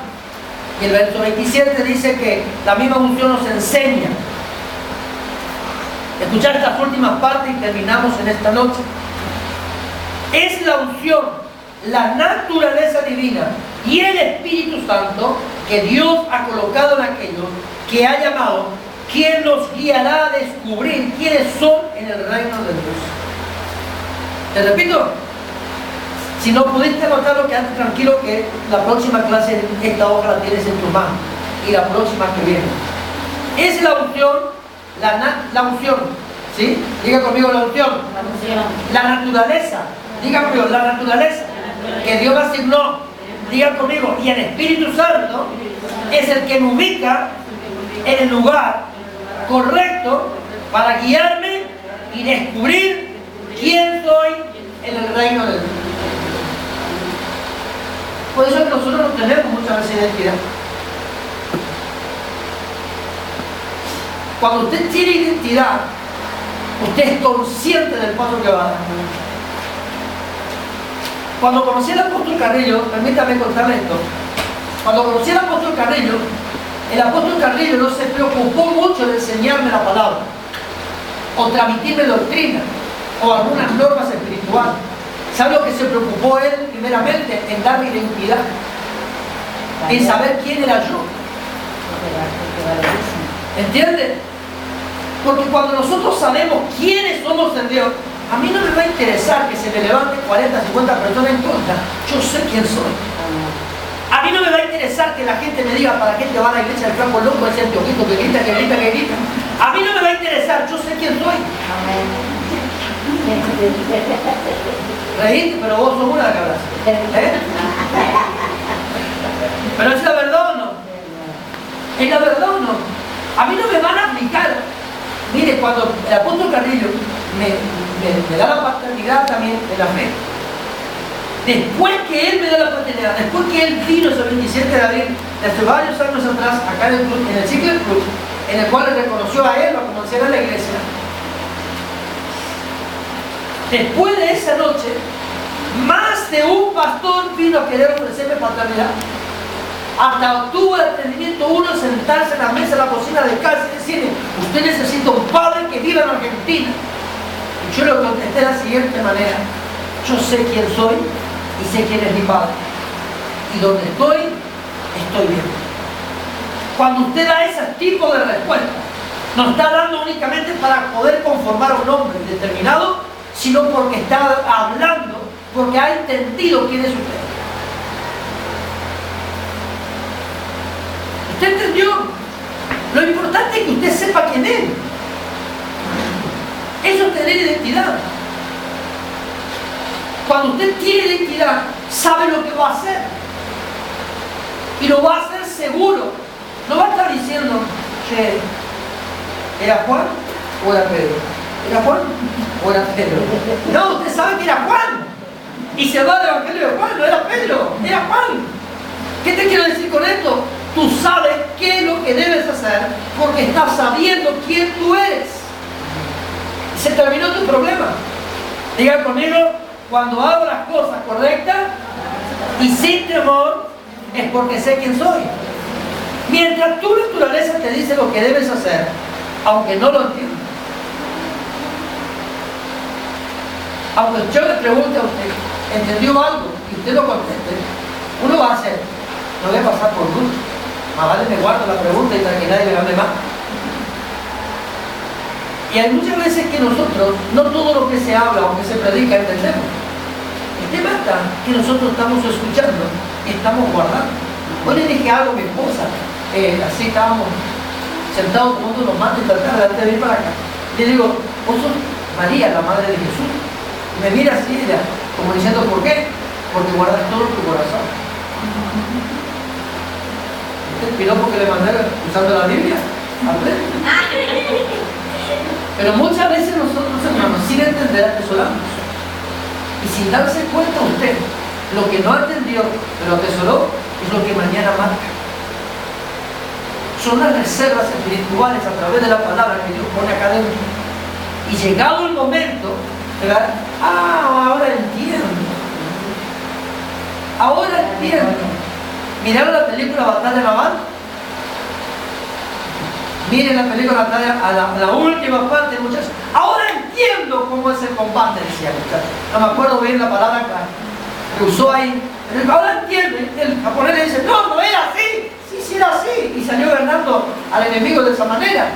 Y el verso 27 dice que la misma unción nos enseña. Escuchar estas últimas partes y terminamos en esta noche. Es la unción, la naturaleza divina y el Espíritu Santo que Dios ha colocado en aquellos que ha llamado, quien nos guiará a descubrir quiénes son en el reino de Dios. Te repito, si no pudiste anotarlo, quédate tranquilo que la próxima clase, esta hoja la tienes en tu mano y la próxima que viene. Es la unción, la unción, ¿sí? Diga conmigo la unción. La naturaleza, diga conmigo, la naturaleza que Dios me asignó. Diga conmigo, y el Espíritu Santo es el que me ubica en el lugar correcto para guiarme y descubrir quién soy en el reino de Dios. Por eso es que nosotros no tenemos muchas veces identidad. Cuando usted tiene identidad, usted es consciente del paso que va a dar. Cuando conocí al apóstol Carrillo, permítame contarle esto. Cuando conocí al apóstol Carrillo, el apóstol Carrillo no se preocupó mucho de enseñarme la palabra, o transmitirme doctrina, o algunas normas espirituales. ¿Sabe lo que se preocupó él primeramente? En darme identidad, en saber quién era yo. ¿Entiende? Porque cuando nosotros sabemos quiénes somos en Dios, a mí no me va a interesar que se me levante 40, 50 personas en contra. Yo sé quién soy. A mí no me va a interesar que la gente me diga para qué te va a la iglesia el flaco loco, ese anteojito que grita, que grita, que grita. A mí no me va a interesar, yo sé quién soy. Reíste, pero vos sos una de que hablas. Pero es la verdad o no. Es la verdad o no. A mí no me van a aplicar. Mire, cuando el apóstol Carrillo me da la paternidad también de la fe, después que él me da la paternidad, después que él vino ese 27 de abril, desde varios años atrás, acá en el club, en el ciclo del club, en el cual le reconoció a él como anciano de la iglesia, después de esa noche, más de un pastor vino a querer ofrecerme paternidad. Hasta tuvo el entendimiento uno sentarse en la mesa de la cocina de casa y decirle: usted necesita un padre que viva en Argentina. Y yo le contesté de la siguiente manera: yo sé quién soy y sé quién es mi padre. Y donde estoy bien. Cuando usted da ese tipo de respuesta, no está dando únicamente para poder conformar a un hombre determinado, sino porque está hablando, porque ha entendido quién es usted. ¿Usted entendió? Lo importante es que usted sepa quién es. Eso es tener identidad. Cuando usted tiene identidad, sabe lo que va a hacer. Y lo va a hacer seguro. No va a estar diciendo: che, ¿era Juan o era Pedro? ¿Era Juan o era Pedro? No, usted sabe que era Juan. Y se va al evangelio de Juan, no era Pedro, era Juan. ¿Qué te quiero decir con esto? Tú sabes qué es lo que debes hacer porque estás sabiendo quién tú eres. Se terminó tu problema. Diga conmigo: cuando hago las cosas correctas y sin temor, es porque sé quién soy. Mientras tu naturaleza te dice lo que debes hacer, aunque no lo entiendas. Aunque yo le pregunte a usted, ¿entendió algo? Y usted lo conteste, uno va a hacer: no voy a pasar por luz. Más vale me guardo la pregunta y para que nadie me hable más. Y hay muchas veces que nosotros, no todo lo que se habla o que se predica entendemos. El tema está que nosotros estamos escuchando y estamos guardando. Hoy le dije algo a mi esposa: así estábamos sentados tomando los mates y tratando de venir para acá. Y le digo, vos sos María, la madre de Jesús. Y me mira así, como diciendo, ¿por qué? Porque guardas todo en tu corazón. El piropo que le mandé usando la Biblia. Pero muchas veces nosotros, hermanos, sin entender, atesoramos. Y sin darse cuenta usted, lo que no entendió, pero atesoró, es lo que mañana marca. Son las reservas espirituales a través de la palabra que Dios pone acá dentro. Y llegado el momento, ¿verdad? Ahora entiendo. Ahora entiendo. ¿Miraron la película Batalla Naval? Miren la película Batalla, a la última parte, muchachos. Ahora entiendo cómo es el combate, decía el muchacho. No me acuerdo bien la palabra que usó ahí. Pero ahora entiendo. El japonés le dice, no era así. Sí, era así. Y salió ganando al enemigo de esa manera.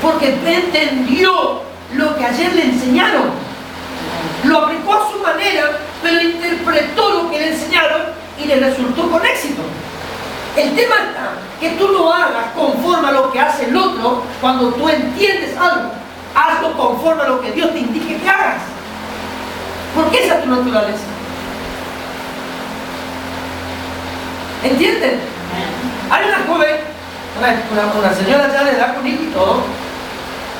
Porque entendió lo que ayer le enseñaron. Lo aplicó a su manera, pero interpretó lo que le enseñaron y le resultó con éxito. El tema está que tú lo hagas conforme a lo que hace el otro. Cuando tú entiendes algo, hazlo conforme a lo que Dios te indique que hagas. Porque esa es tu naturaleza. ¿Entienden? Hay una joven, una señora ya de edad con hijo y todo,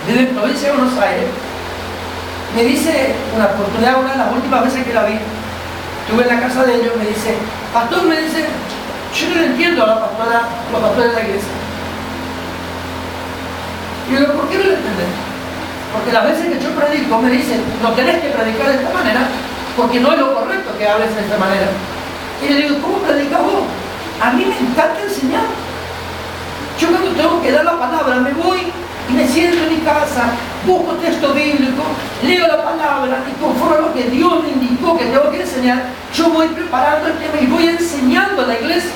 vive en provincia de Buenos Aires. Me dice una oportunidad, una de las últimas veces que la vi, estuve en la casa de ellos, me dice, pastor, me dice, yo no le entiendo a la pastora, a los pastores de la iglesia. Y yo digo, ¿por qué no lo entendés? Porque las veces que yo predico me dicen, no tenés que predicar de esta manera, porque no es lo correcto que hables de esta manera. Y le digo, ¿cómo predicas vos? A mí me encanta enseñar. Yo cuando tengo que dar la palabra, me voy y me siento en mi casa, busco texto bíblico, leo la palabra y conforme a lo que Dios me indicó que tengo que enseñar, yo voy preparando el tema y voy enseñando a la iglesia.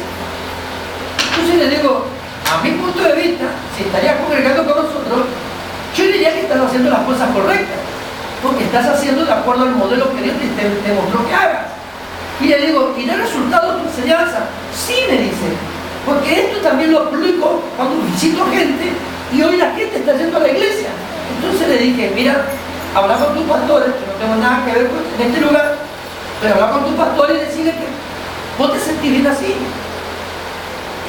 Entonces le digo, a mi punto de vista, si estarías congregando con nosotros, yo diría que estás haciendo las cosas correctas, porque estás haciendo de acuerdo al modelo que Dios te mostró que hagas. Y le digo, ¿y da resultado tu enseñanza? Sí, me dice, porque esto también lo aplico cuando visito gente y hoy la gente está yendo a la iglesia. Entonces le dije, mira, habla con tus pastores, que no tengo nada que ver en este lugar, pero habla con tus pastores y decirle que vos te sentís bien así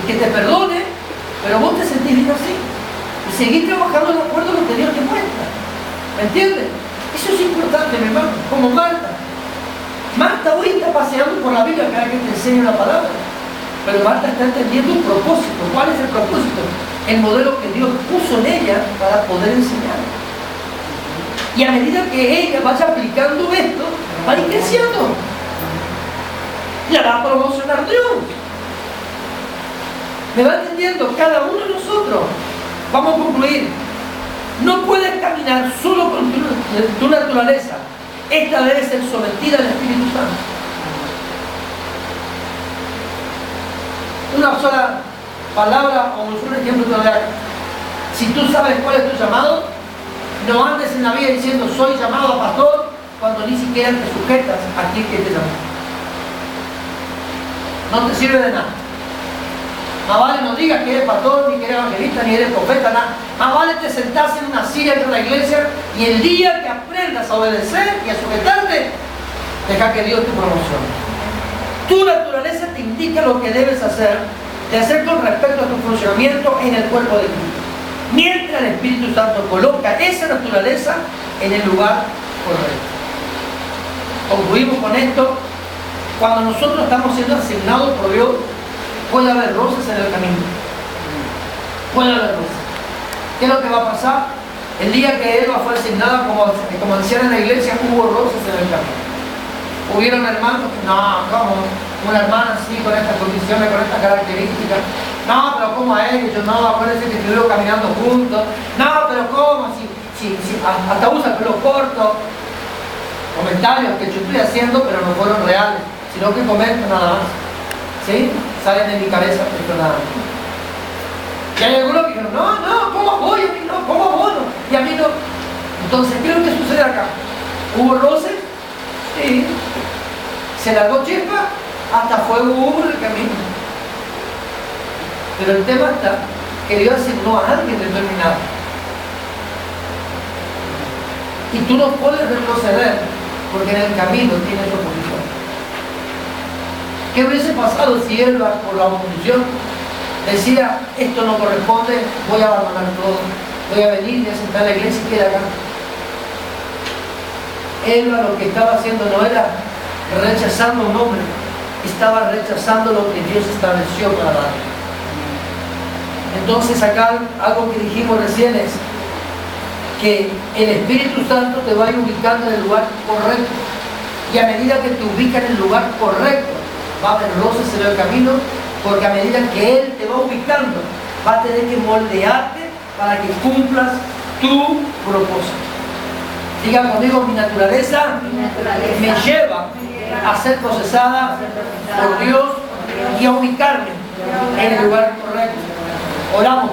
y que te perdone, pero vos te sentís bien así y seguir trabajando de acuerdo a lo que Dios te muestra. ¿Me entiendes? Eso es importante, mi hermano, como Marta. Marta hoy está paseando por la Biblia cada que te enseña la palabra, pero Marta está entendiendo un propósito. ¿Cuál es el propósito? El modelo que Dios puso en ella para poder enseñar. Y a medida que ella vaya aplicando esto, va a ir creciendo. La va a promocionar Dios. ¿Me va entendiendo? Cada uno de nosotros. Vamos a concluir. No puedes caminar solo con tu naturaleza. Esta debe ser sometida al Espíritu Santo. Una sola palabra o un solo ejemplo te voy a dar. Si tú sabes cuál es tu llamado, no andes en la vida diciendo soy llamado a pastor cuando ni siquiera te sujetas a quien que te llamó. No te sirve de nada. Más vale no digas que eres pastor, ni que eres evangelista, ni eres profeta, nada. Más vale te sentás en una silla de la iglesia y el día que aprendas a obedecer y a sujetarte, deja que Dios te promocione. Tu naturaleza te indica lo que debes hacer con respecto a tu funcionamiento en el cuerpo de Cristo. Mientras el Espíritu Santo coloca esa naturaleza en el lugar correcto. Concluimos con esto. Cuando nosotros estamos siendo asignados por Dios, puede haber roces en el camino. Puede haber roces. ¿Qué es lo que va a pasar? El día que Eva fue asignada como anciana en la iglesia, hubo roces en el camino. Hubieron hermanos que, no, ¿cómo? Una hermana así, con estas condiciones, con estas características. No, pero ¿cómo a ellos? No, acuérdense que estuvieron caminando juntos. No, pero ¿cómo? Si hasta usa el pelo corto. Comentarios que yo estoy haciendo, pero no fueron reales, sino que comento nada más. ¿Sí? Salen de mi cabeza, pero nada más. Y hay algunos que dijeron, no, ¿cómo voy? A mí no, ¿cómo vos no? Y a mí no. Entonces, ¿qué es lo que sucede acá? ¿Hubo roces? Sí. ¿Se largó chispa? Hasta fuego hubo en el camino. Pero el tema está que Dios asignó a alguien determinado. Y tú no puedes retroceder porque en el camino tienes oposición. ¿Qué hubiese pasado si él, por la oposición, decía, esto no corresponde, voy a abandonar todo, voy a venir y a sentar a la iglesia y queda acá? Él lo que estaba haciendo no era rechazando un hombre, estaba rechazando lo que Dios estableció para darle. Entonces acá algo que dijimos recién es que el Espíritu Santo te va a ir ubicando en el lugar correcto, y a medida que te ubica en el lugar correcto va a haber roces en el camino, porque a medida que Él te va ubicando va a tener que moldearte para que cumplas tu propósito. Diga conmigo, mi naturaleza me lleva a ser procesada por Dios y a ubicarme en el lugar correcto. Oramos.